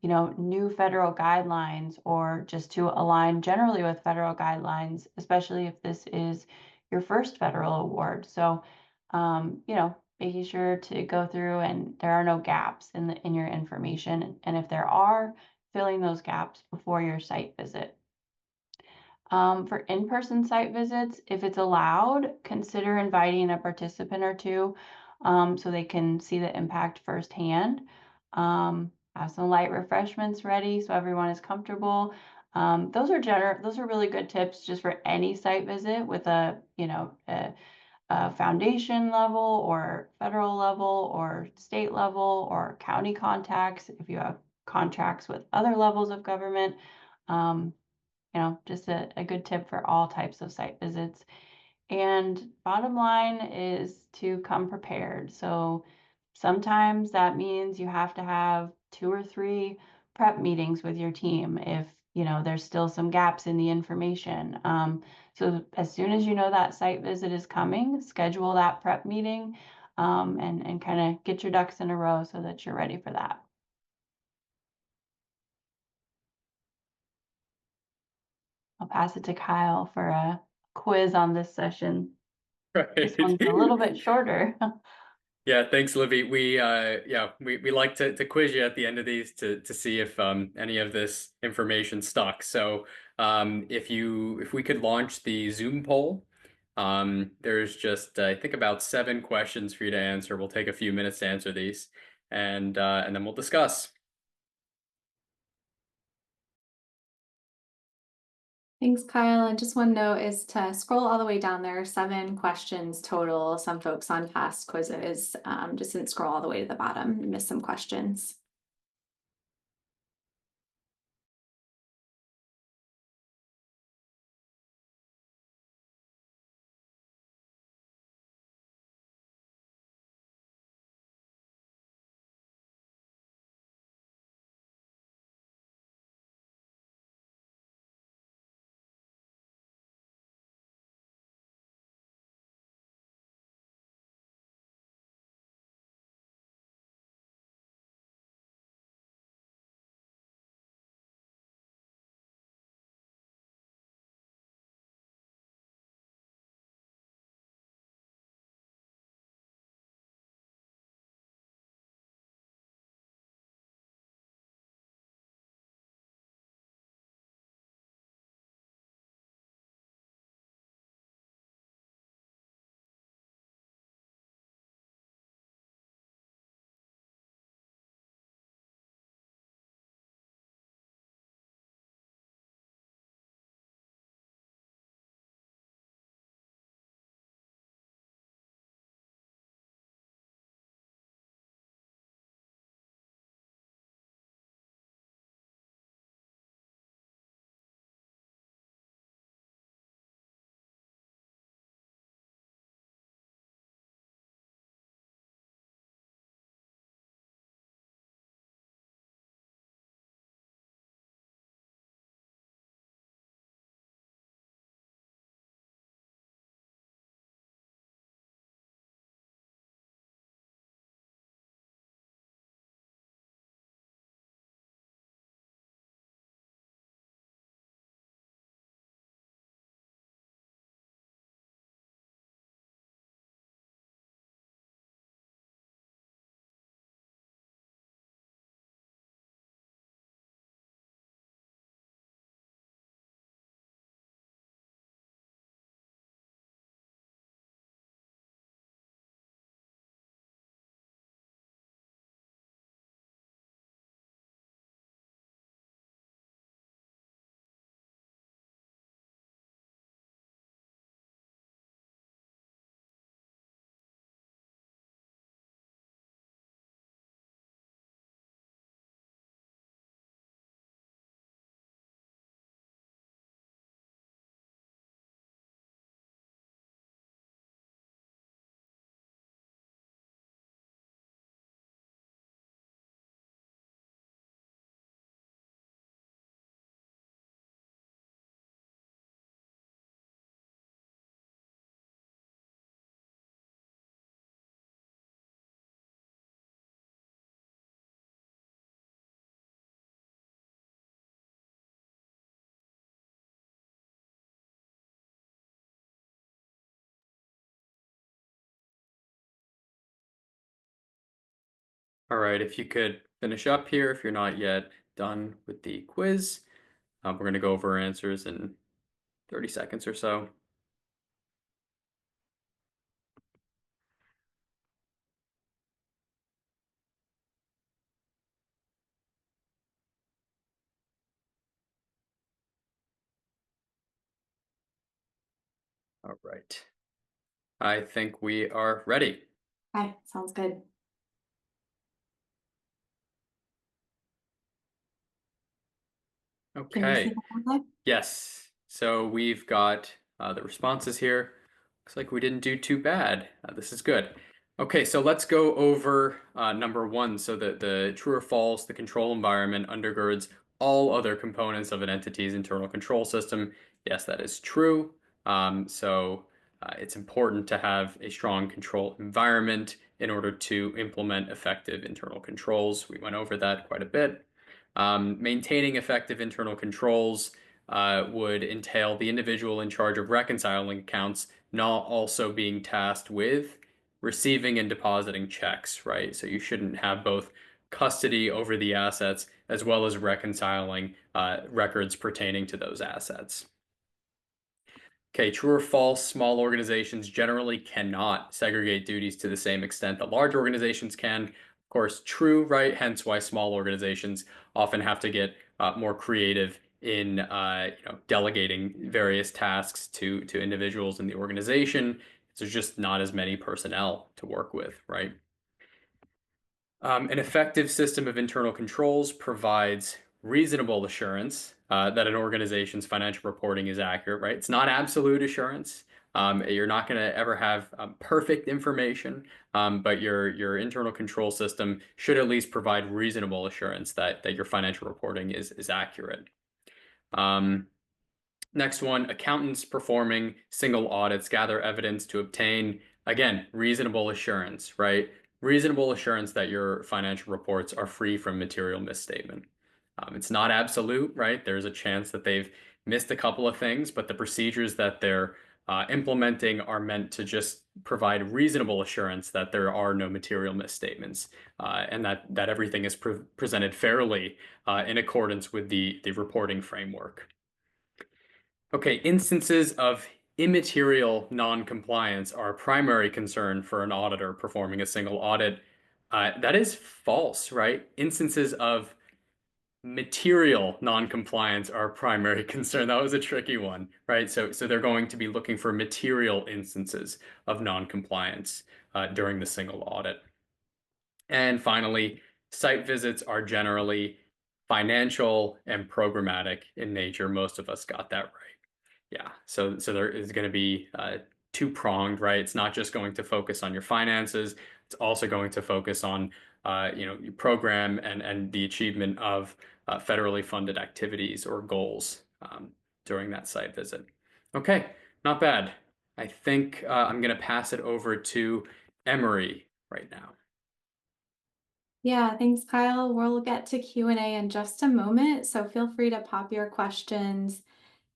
new federal guidelines, or just to align generally with federal guidelines, especially if this is your first federal award. So, making sure to go through and there are no gaps in your information. And if there are, filling those gaps before your site visit. For in-person site visits, if it's allowed, consider inviting a participant or two, so they can see the impact firsthand. Have some light refreshments ready so everyone is comfortable. Those are really good tips just for any site visit with a foundation level or federal level or state level or county contacts if you have contracts with other levels of government. Just a good tip for all types of site visits. And bottom line is to come prepared. So sometimes that means you have to have 2 or 3 prep meetings with your team if there's still some gaps in the information. So as soon as you know that site visit is coming, schedule that prep meeting, and kind of get your ducks in a row so that you're ready for that. I'll pass it to Kyle for a quiz on this session. This one's a little bit shorter. Yeah, thanks, Livy. We like to quiz you at the end of these to see if any of this information stuck. So if we could launch the Zoom poll, there's just I think about 7 questions for you to answer. We'll take a few minutes to answer these, and then we'll discuss. Thanks, Kyle. And just one note is to scroll all the way down. There are 7 questions total. Some folks on past quizzes just didn't scroll all the way to the bottom and missed some questions. All right, if you could finish up here if you're not yet done with the quiz. We're going to go over our answers in 30 seconds or so. All right. I think we are ready. Okay, sounds good. Can you see Okay. the slide? Yes. So we've got the responses here. Looks like we didn't do too bad. This is good. Okay, so let's go over number 1. So the true or false, the control environment undergirds all other components of an entity's internal control system. Yes, that is true. It's important to have a strong control environment in order to implement effective internal controls. We went over that quite a bit. Maintaining effective internal controls would entail the individual in charge of reconciling accounts not also being tasked with receiving and depositing checks, right? So you shouldn't have both custody over the assets as well as reconciling records pertaining to those assets. Okay, true or false, small organizations generally cannot segregate duties to the same extent that large organizations can. Of course, true, right? Hence why small organizations often have to get more creative in delegating various tasks to individuals in the organization. There's just not as many personnel to work with, right? An effective system of internal controls provides reasonable assurance that an organization's financial reporting is accurate, right? It's not absolute assurance. You're not going to ever have perfect information, but your internal control system should at least provide reasonable assurance that your financial reporting is accurate. Next one, accountants performing single audits gather evidence to obtain, again, reasonable assurance, right? Reasonable assurance that your financial reports are free from material misstatement. It's not absolute, right? There's a chance that they've missed a couple of things, but the procedures that they're implementing are meant to just provide reasonable assurance that there are no material misstatements and that everything is presented fairly in accordance with the reporting framework. Okay, instances of immaterial non-compliance are a primary concern for an auditor performing a single audit. That is false, right? Instances of material non-compliance are a primary concern. That was a tricky one, right? So they're going to be looking for material instances of non-compliance during the single audit. And finally, site visits are generally financial and programmatic in nature. Most of us got that right. Yeah, so there is going to be two-pronged, right? It's not just going to focus on your finances. It's also going to focus on your program and the achievement of federally funded activities or goals during that site visit. Okay, not bad. I think I'm going to pass it over to Emery right now. Yeah, thanks, Kyle. We'll get to Q&A in just a moment, so feel free to pop your questions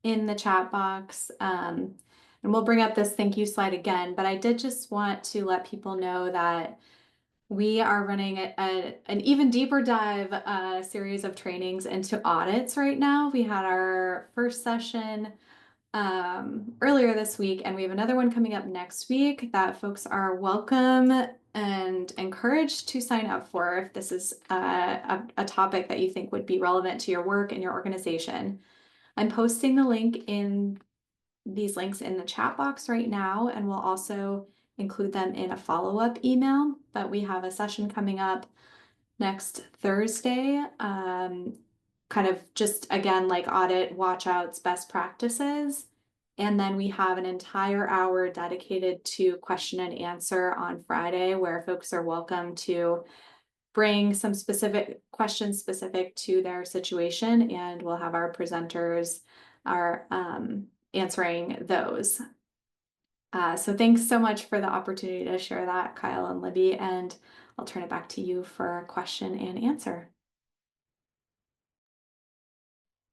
in the chat box. And we'll bring up this thank you slide again, but I did just want to let people know that we are running an even deeper dive series of trainings into audits right now. We had our first session earlier this week, and we have another one coming up next week that folks are welcome and encouraged to sign up for if this is a topic that you think would be relevant to your work and your organization. I'm posting the link in these links in the chat box right now, and we'll also include them in a follow-up email. But we have a session coming up next Thursday, kind of just again like audit watch outs, best practices. And then we have an entire hour dedicated to question and answer on Friday, where folks are welcome to bring some specific questions specific to their situation, and we'll have our presenters are answering those. So thanks so much for the opportunity to share that, Kyle and Libby, and I'll turn it back to you for question and answer.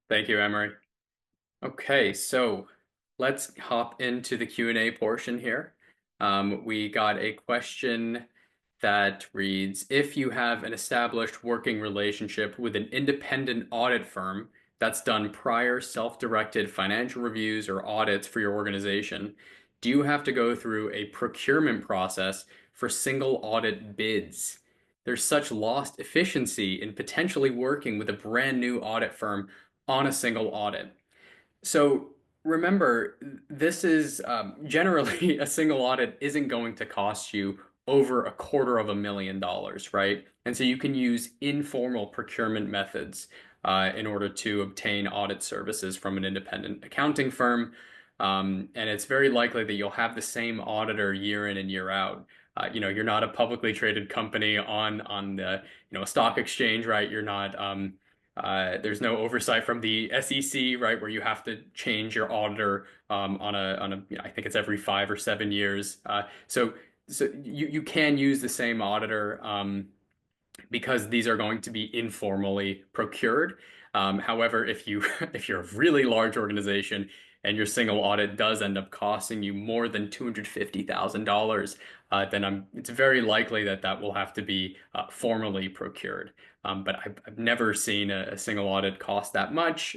Thank you, Emery. Okay, so let's hop into the Q&A portion here. We got a question that reads, if you have an established working relationship with an independent audit firm that's done prior self-directed financial reviews or audits for your organization, do you have to go through a procurement process for single audit bids? There's such lost efficiency in potentially working with a brand new audit firm on a single audit. So remember, this is generally a single audit isn't going to cost you over $250,000, right? And so you can use informal procurement methods in order to obtain audit services from an independent accounting firm. And it's very likely that you'll have the same auditor year in and year out. You're not a publicly traded company on the a stock exchange, right? You're not there's no oversight from the SEC, right, where you have to change your auditor on a I think it's every 5 or 7 years. So you can use the same auditor because these are going to be informally procured. However, if you're a really large organization and your single audit does end up costing you more than $250,000, then it's very likely that will have to be formally procured. But I've never seen a single audit cost that much.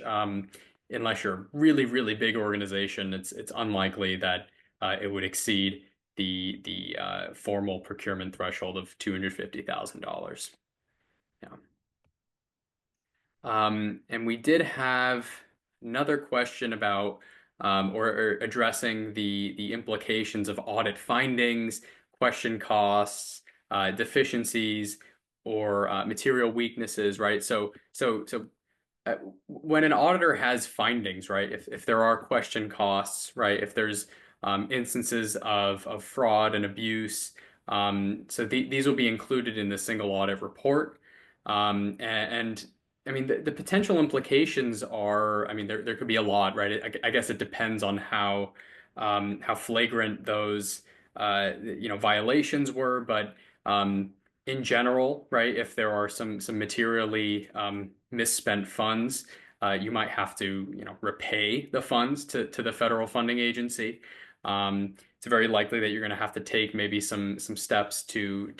Unless you're a really, really big organization, it's unlikely that it would exceed the formal procurement threshold of $250,000. Yeah. And we did have another question about or addressing the implications of audit findings, question costs, deficiencies, or material weaknesses, right? So when an auditor has findings, right, if there are question costs, right, if there's instances of fraud and abuse, so these will be included in the single audit report. And I mean, the potential implications are, I mean, there could be a lot, right? I guess it depends on how flagrant those, violations were, but in general, right, if there are some materially misspent funds, you might have to, repay the funds to the federal funding agency. It's very likely that you're going to have to take maybe some steps to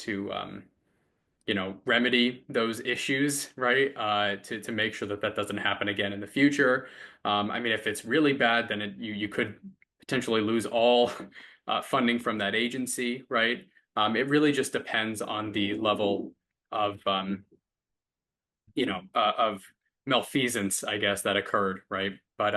remedy those issues, right? To make sure that that doesn't happen again in the future. I mean, if it's really bad, then you could potentially lose all funding from that agency, right? It really just depends on the level of of malfeasance, I guess, that occurred, right? But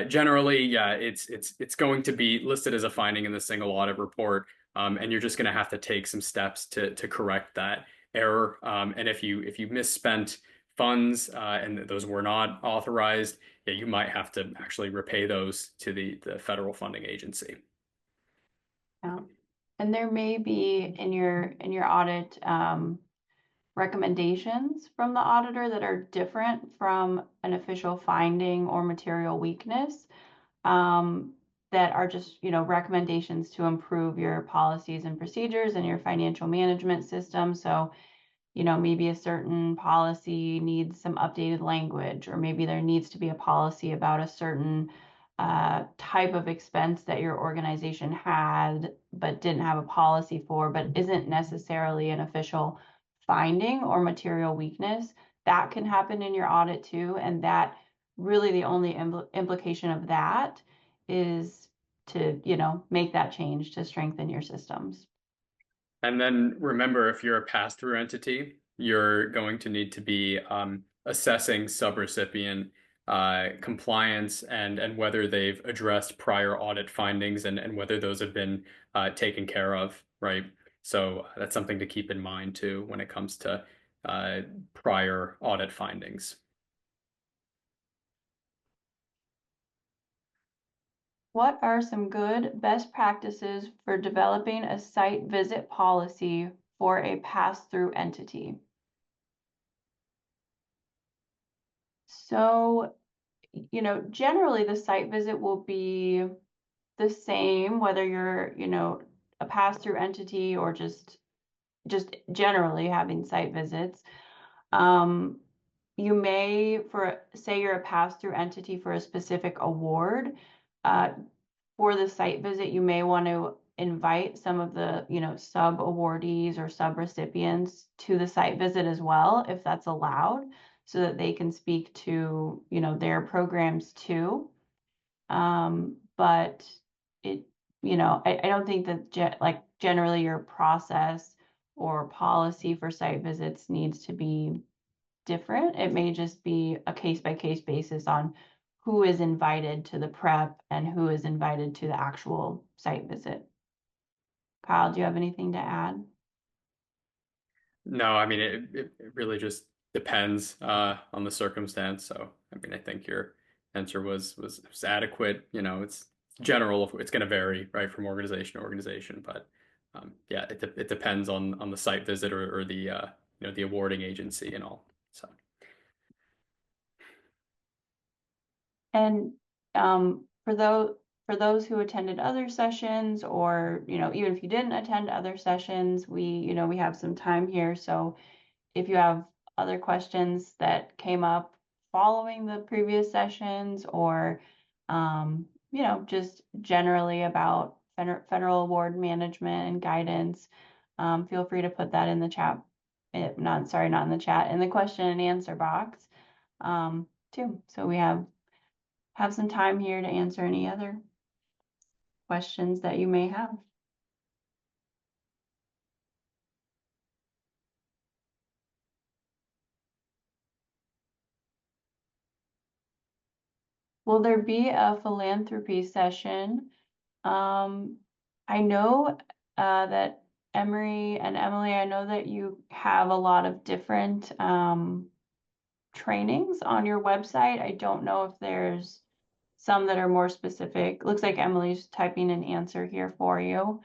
generally, yeah, it's going to be listed as a finding in the single audit report, and you're just going to have to take some steps to correct that error. And if you misspent funds and those were not authorized, yeah, you might have to actually repay those to the federal funding agency. Yeah. And there may be in your audit recommendations from the auditor that are different from an official finding or material weakness, that are just, recommendations to improve your policies and procedures and your financial management system. So, maybe a certain policy needs some updated language, or maybe there needs to be a policy about a certain type of expense that your organization had but didn't have a policy for, but isn't necessarily an official finding or material weakness. That can happen in your audit too, and that really the only implication of that is to, make that change to strengthen your systems. And then remember, if you're a pass-through entity, you're going to need to be assessing subrecipient compliance and whether they've addressed prior audit findings and whether those have been taken care of, right? So that's something to keep in mind too when it comes to prior audit findings. What are some good best practices for developing a site visit policy for a pass-through entity? So, generally the site visit will be the same whether you're, a pass-through entity or just generally having site visits. You may, say you're a pass-through entity for a specific award, for the site visit, you may want to invite some of the, sub awardees or sub recipients to the site visit as well, if that's allowed, so that they can speak to, their programs too. But it, I don't think that generally your process or policy for site visits needs to be different. It may just be a case by case basis on who is invited to the prep and who is invited to the actual site visit. Kyle, do you have anything to add? No, I mean it really just depends on the circumstance. So I mean I think your answer was adequate. It's general. It's going to vary right from organization to organization, but yeah, it depends on the site visit or the the awarding agency and all. So And for those who attended other sessions, or even if you didn't attend other sessions, we have some time here. So if you have other questions that came up following the previous sessions, or just generally about federal award management and guidance, feel free to put that in the chat. Not in the chat, in the question and answer box too. So we have some time here to answer any other questions that you may have. Will there be a philanthropy session? I know that Emery and Emily, I know that you have a lot of different trainings on your website. I don't know if there's some that are more specific. Looks like Emily's typing an answer here for you.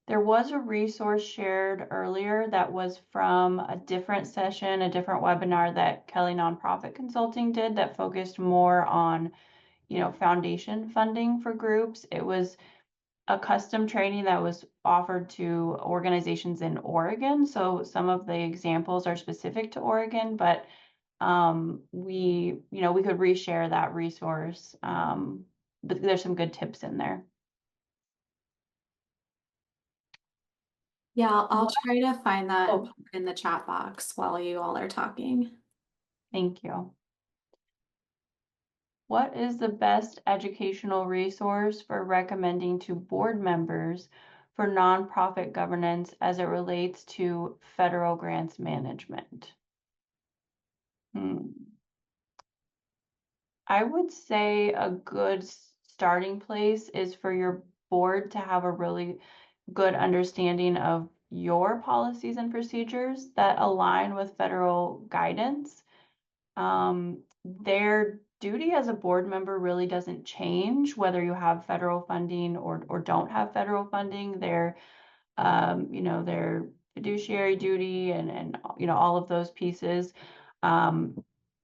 There was a resource shared earlier that was from a different session, a different webinar that Kelley Nonprofit Consulting did that focused more on, foundation funding for groups. It was a custom training that was offered to organizations in Oregon. So some of the examples are specific to Oregon, but we could reshare that resource. But there's some good tips in there. Yeah, I'll try to find that and Oh. put it in the chat box while you all are talking. Thank you. What is the best educational resource for recommending to board members for nonprofit governance as it relates to federal grants management? I would say a good starting place is for your board to have a really good understanding of your policies and procedures that align with federal guidance. Their duty as a board member really doesn't change whether you have federal funding or don't have federal funding. Their fiduciary duty and all of those pieces.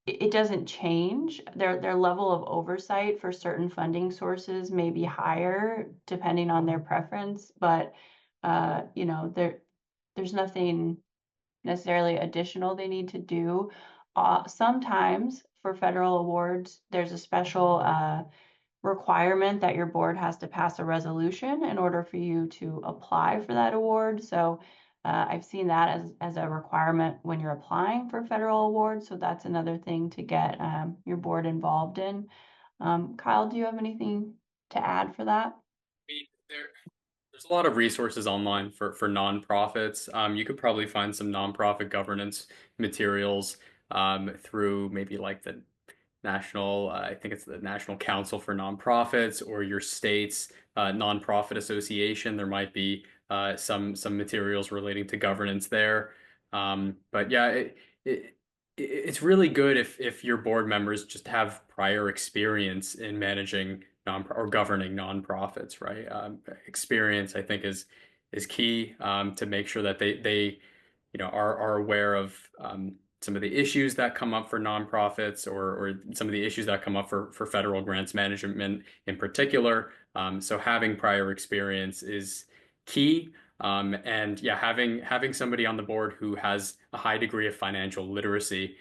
It doesn't change. Their level of oversight for certain funding sources may be higher depending on their preference, but there's nothing necessarily additional they need to do. Sometimes for federal awards, there's a special requirement that your board has to pass a resolution in order for you to apply for that award. So I've seen that as a requirement when you're applying for federal awards. So that's another thing to get your board involved in. Kyle, do you have anything to add for that? There's a lot of resources online for nonprofits. You could probably find some nonprofit governance materials through maybe like the national, I think it's the National Council for Nonprofits or your state's nonprofit association. There might be some materials relating to governance there. But yeah, it's really good if your board members just have prior experience in managing or governing nonprofits, right? Experience, I think, is key to make sure that they are aware of some of the issues that come up for nonprofits or some of the issues that come up for federal grants management in particular. So having prior experience is key. And yeah, having somebody on the board who has a high degree of financial literacy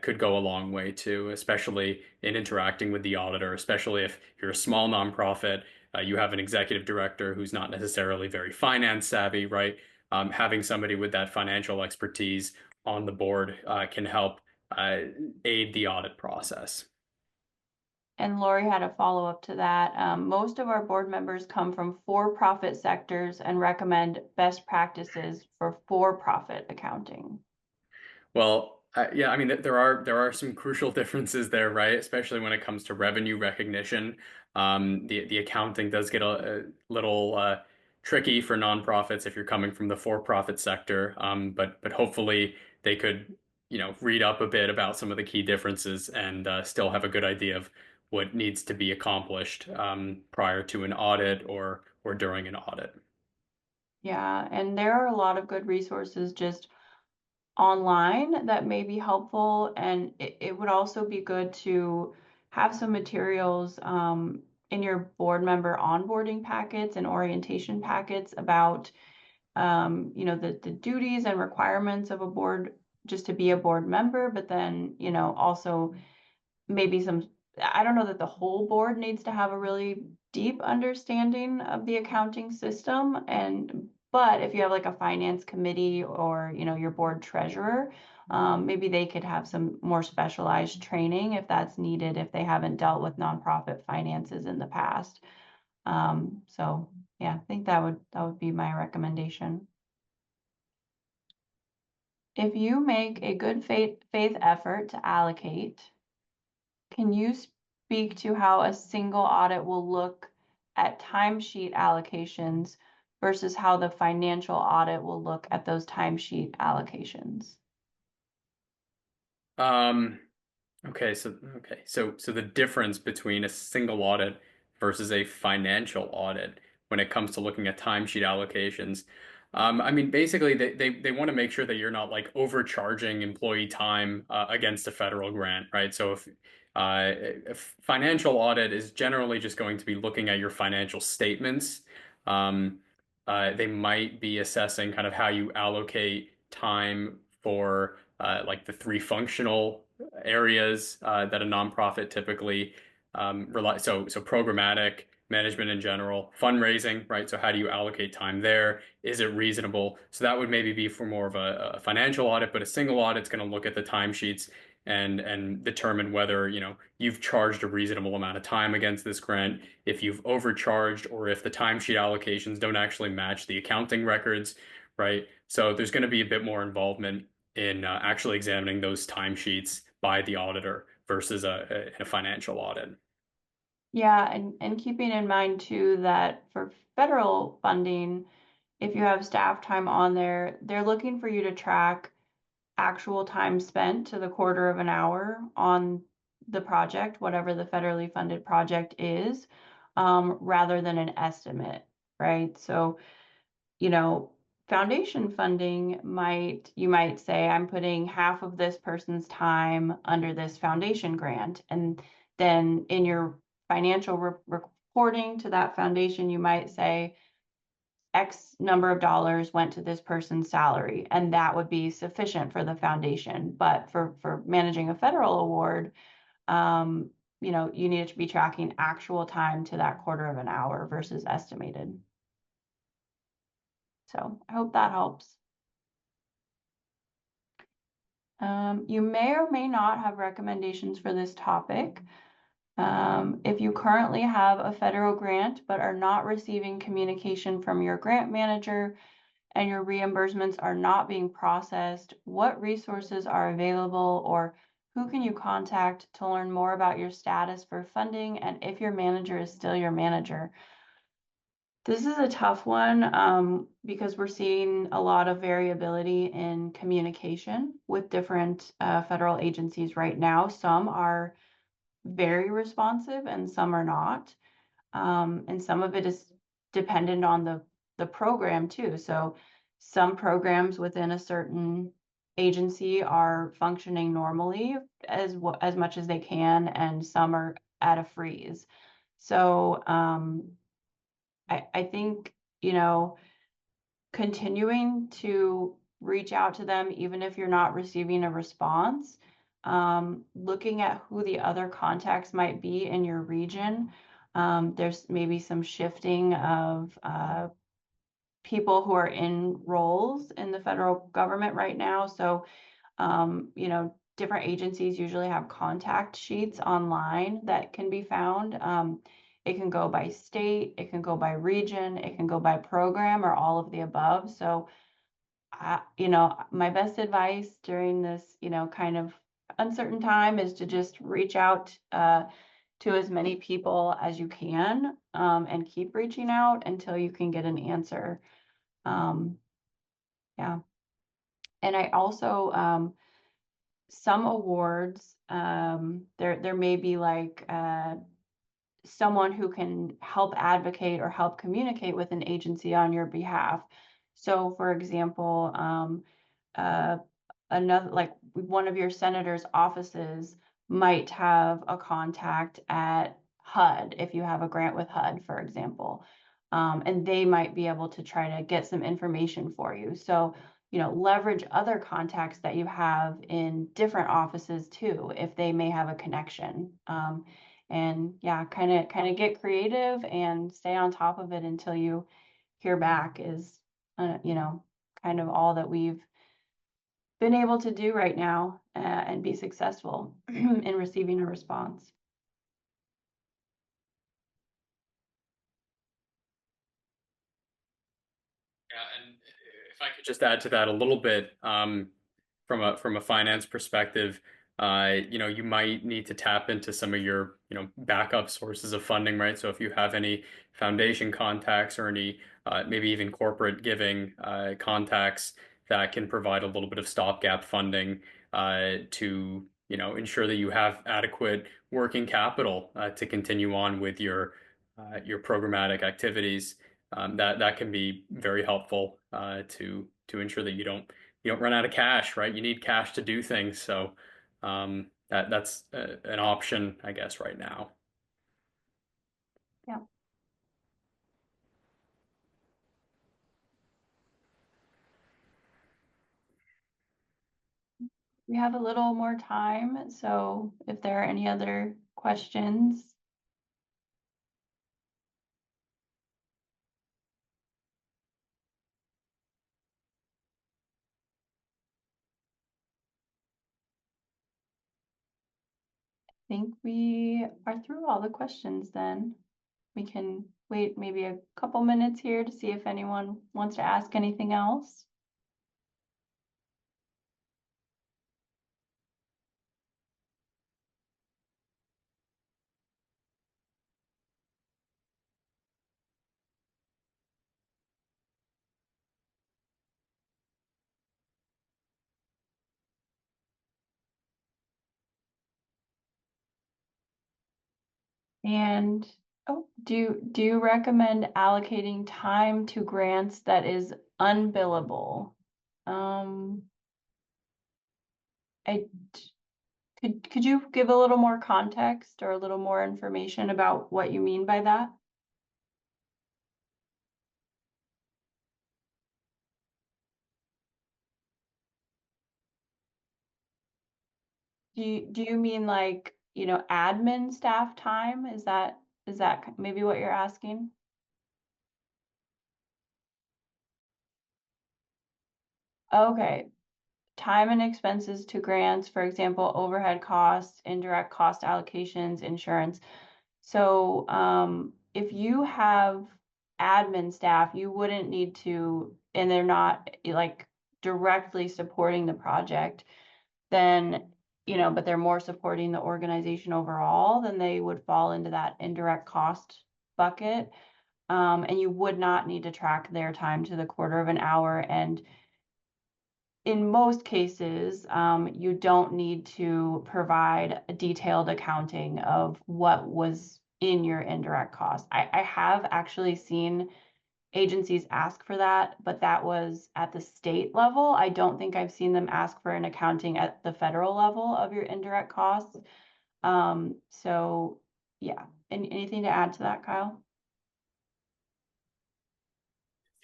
could go a long way too, especially in interacting with the auditor, especially if you're a small nonprofit, you have an executive director who's not necessarily very finance savvy, right? Having somebody with that financial expertise on the board can help aid the audit process. And Lori had a follow-up to that. Most of our board members come from for-profit sectors and recommend best practices for for-profit accounting. Well, yeah, I mean, there are some crucial differences there, right? Especially when it comes to revenue recognition. The accounting does get a little tricky for nonprofits if you're coming from the for-profit sector. But hopefully they could, read up a bit about some of the key differences and still have a good idea of what needs to be accomplished prior to an audit or during an audit. Yeah, and there are a lot of good resources just online that may be helpful, and it would also be good to have some materials in your board member onboarding packets and orientation packets about the duties and requirements of a board, just to be a board member, but then also maybe I don't know that the whole board needs to have a really deep understanding of the accounting system, but if you have like a finance committee or your board treasurer, maybe they could have some more specialized training if that's needed, if they haven't dealt with nonprofit finances in the past. So yeah, I think that would be my recommendation. If you make a good faith effort to allocate can you speak to how a single audit will look at timesheet allocations versus how the financial audit will look at those timesheet allocations? Okay, so the difference between a single audit versus a financial audit when it comes to looking at timesheet allocations. I mean, basically, they want to make sure that you're not like overcharging employee time against a federal grant, right? So if a financial audit is generally just going to be looking at your financial statements, um, they might be assessing kind of how you allocate time for like the three functional areas that a nonprofit typically rely. So programmatic management in general, fundraising, right? So how do you allocate time there? Is it reasonable? So that would maybe be for more of a financial audit, but a single audit's going to look at the timesheets and determine whether, you've charged a reasonable amount of time against this grant, if you've overcharged, or if the timesheet allocations don't actually match the accounting records, right? So there's going to be a bit more involvement in actually examining those timesheets by the auditor versus a financial audit. Yeah, and keeping in mind too that for federal funding, if you have staff time on there, they're looking for you to track actual time spent to the quarter of an hour on the project, whatever the federally funded project is, rather than an estimate, right? So, foundation funding you might say, I'm putting half of this person's time under this foundation grant. And then in your financial reporting to that foundation, you might say, X number of dollars went to this person's salary, and that would be sufficient for the foundation. But for managing a federal award, you need to be tracking actual time to that quarter of an hour versus estimated. So I hope that helps. You may or may not have recommendations for this topic. If you currently have a federal grant but are not receiving communication from your grant manager and your reimbursements are not being processed, what resources are available, or who can you contact to learn more about your status for funding and if your manager is still your manager? This is a tough one because we're seeing a lot of variability in communication with different federal agencies right now. Some are very responsive and some are not. And some of it is dependent on the program too. So some programs within a certain agency are functioning normally as much as they can, and some are at a freeze. So I think, continuing to reach out to them, even if you're not receiving a response, looking at who the other contacts might be in your region. There's maybe some shifting of people who are in roles in the federal government right now. So, different agencies usually have contact sheets online that can be found. It can go by state, it can go by region, it can go by program, or all of the above. So, my best advice during this, kind of uncertain time is to just reach out to as many people as you can, and keep reaching out until you can get an answer. Yeah. And I also, some awards, there may be like someone who can help advocate or help communicate with an agency on your behalf. So, for example, another, like one of your senator's offices might have a contact at HUD if you have a grant with HUD, for example. And they might be able to try to get some information for you. So, leverage other contacts that you have in different offices too, if they may have a connection. And yeah, kind of get creative and stay on top of it until you hear back is, kind of all that we've been able to do right now, and be successful in receiving a response. Yeah, and if I could just add to that a little bit, from a finance perspective, You might need to tap into some of your, backup sources of funding, right? So if you have any foundation contacts or any, maybe even corporate giving contacts that can provide a little bit of stopgap funding to, ensure that you have adequate working capital to continue on with your programmatic activities. That can be very helpful to ensure that you don't run out of cash, right? You need cash to do things, so that's an option, I guess, right now. Yeah. We have a little more time, so if there are any other questions. I think we are through all the questions then. We can wait maybe a couple minutes here to see if anyone wants to ask anything else. And do you recommend allocating time to grants that is unbillable? I could you give a little more context or a little more information about what you mean by that? Do you mean like, admin staff time? Is that maybe what you're asking? Okay. Time and expenses to grants, for example, overhead costs, indirect cost allocations, insurance. So if you have admin staff, you wouldn't need to, and they're not like directly supporting the project, then, but they're more supporting the organization overall, then they would fall into that indirect cost bucket. And you would not need to track their time to the quarter of an hour. And in most cases, you don't need to provide a detailed accounting of what was in your indirect cost. I have actually seen agencies ask for that, but that was at the state level. I don't think I've seen them ask for an accounting at the federal level of your indirect costs. So yeah, anything to add to that, Kyle?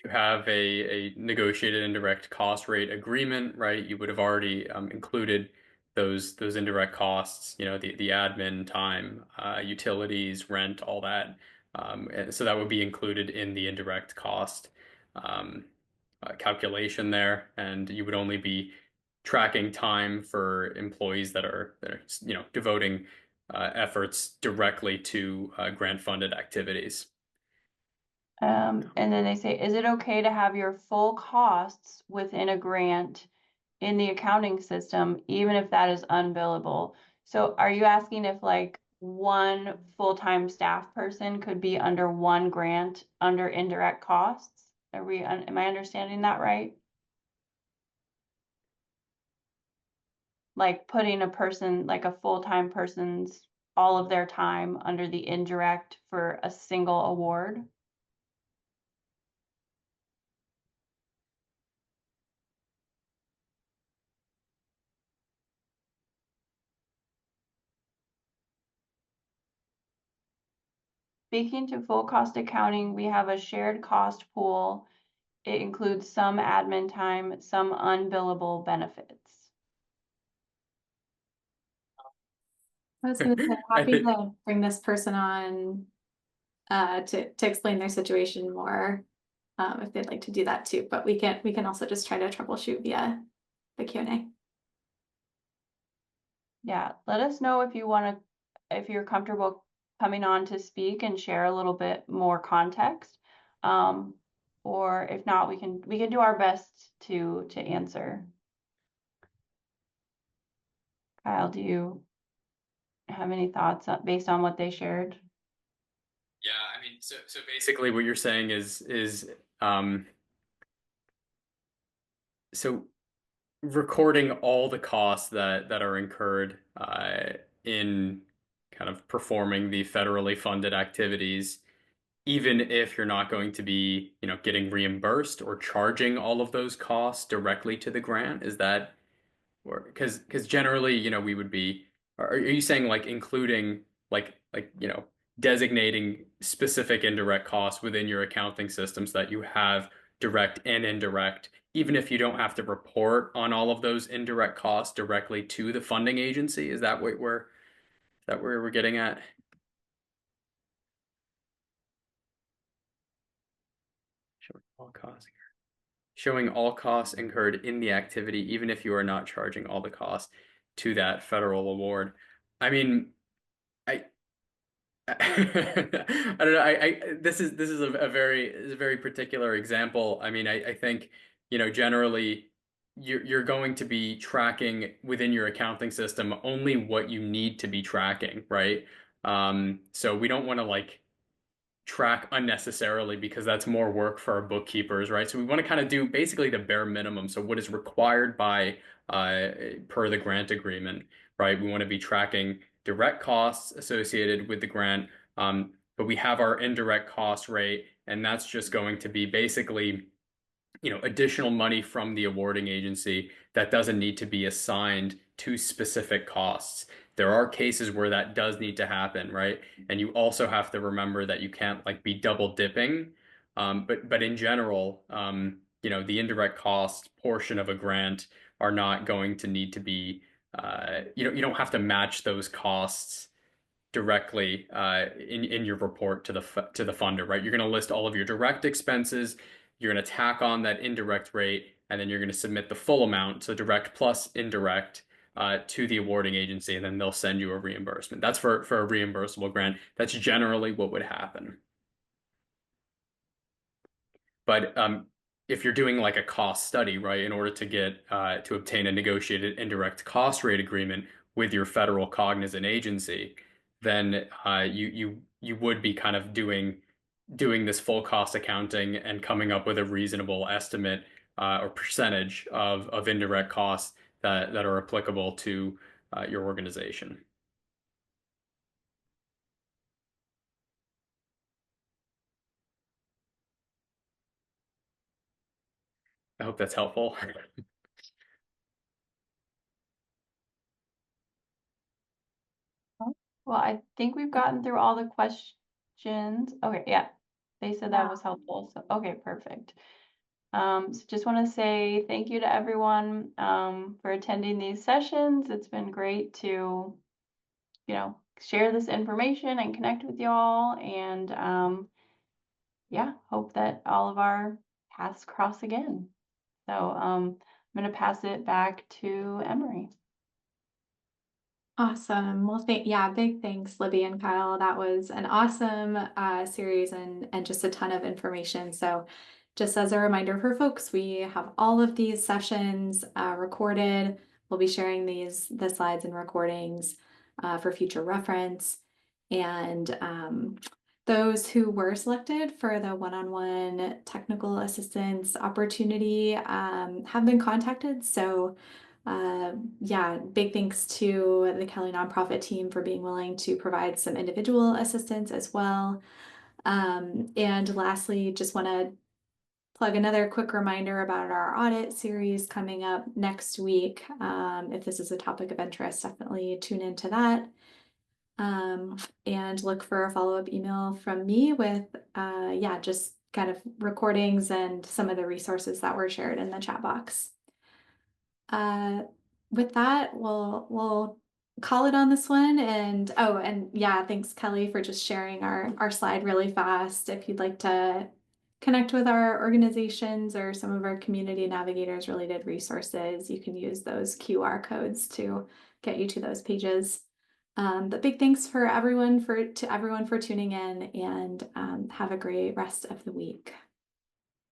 You have a negotiated indirect cost rate agreement, right? You would have already included those indirect costs, the admin time, utilities, rent, all that. And so that would be included in the indirect cost um, calculation there, and you would only be tracking time for employees that are devoting efforts directly to grant funded activities. And then they say, is it okay to have your full costs within a grant in the accounting system, even if that is unbillable? So are you asking if like one full-time staff person could be under one grant under indirect costs? Am I understanding that right? Like putting a person, like a full-time person's, all of their time under the indirect for a single award? Speaking to full cost accounting, we have a shared cost pool. It includes some admin time, some unbillable benefits. I was gonna say, I happy think to bring this person on to explain their situation more, if they'd like to do that too, but we can also just try to troubleshoot via the Q&A. Yeah, let us know if if you're comfortable coming on to speak and share a little bit more context. Or if not, we can do our best to answer. Kyle, do you have any thoughts based on what they shared? Yeah, I mean, so basically what you're saying is so recording all the costs that are incurred in kind of performing the federally funded activities, even if you're not going to be, getting reimbursed or charging all of those costs directly to the grant. Is that, or because generally, we would be, are you saying like including like designating specific indirect costs within your accounting systems that you have direct and indirect, even if you don't have to report on all of those indirect costs directly to the funding agency? Is that where we're getting at? Showing all costs incurred in the activity, even if you are not charging all the costs to that federal award. I mean, I I don't know. This is a very particular example. I mean, I think, generally you're going to be tracking within your accounting system only what you need to be tracking, right? So we don't want to like track unnecessarily because that's more work for our bookkeepers, right? So we want to kind of do basically the bare minimum. So what is required by per the grant agreement, right? We want to be tracking direct costs associated with the grant, but we have our indirect cost rate, and that's just going to be basically, additional money from the awarding agency that doesn't need to be assigned to specific costs. There are cases where that does need to happen, right? And you also have to remember that you can't like be double dipping. But in general, the indirect cost portion of a grant are not going to need to be, you don't have to match those costs directly in your report to the funder, right? You're going to list all of your direct expenses. You're going to tack on that indirect rate, and then you're going to submit the full amount, so direct plus indirect, to the awarding agency, and then they'll send you a reimbursement. That's for a reimbursable grant. That's generally what would happen. But if you're doing like a cost study, right, in order to get to obtain a negotiated indirect cost rate agreement with your federal cognizant agency, then you would be kind of doing this full cost accounting and coming up with a reasonable estimate or percentage of indirect costs that are applicable to your organization. I hope that's helpful. Well, I think we've gotten through all the questions. Okay, yeah, they said that was helpful. So, okay, perfect. So just want to say thank you to everyone for attending these sessions. It's been great to, share this information and connect with y'all. And yeah, hope that all of our paths cross again. So I'm going to pass it back to Emery. Awesome. Well, big thanks, Libby and Kyle. That was an awesome series and just a ton of information. So just as a reminder for folks, we have all of these sessions recorded. We'll be sharing the slides and recordings for future reference. And those who were selected for the one-on-one technical assistance opportunity have been contacted. So big thanks to the Kelley Nonprofit team for being willing to provide some individual assistance as well. And lastly, just want to plug another quick reminder about our audit series coming up next week. If this is a topic of interest, definitely tune into that. And look for a follow-up email from me with, just kind of recordings and some of the resources that were shared in the chat box. With that, we'll call it on this one. And thanks Kelley for just sharing our slide really fast. If you'd like to connect with our organizations or some of our community navigators related resources, you can use those QR codes to get you to those pages. But big thanks to everyone for tuning in, and have a great rest of the week.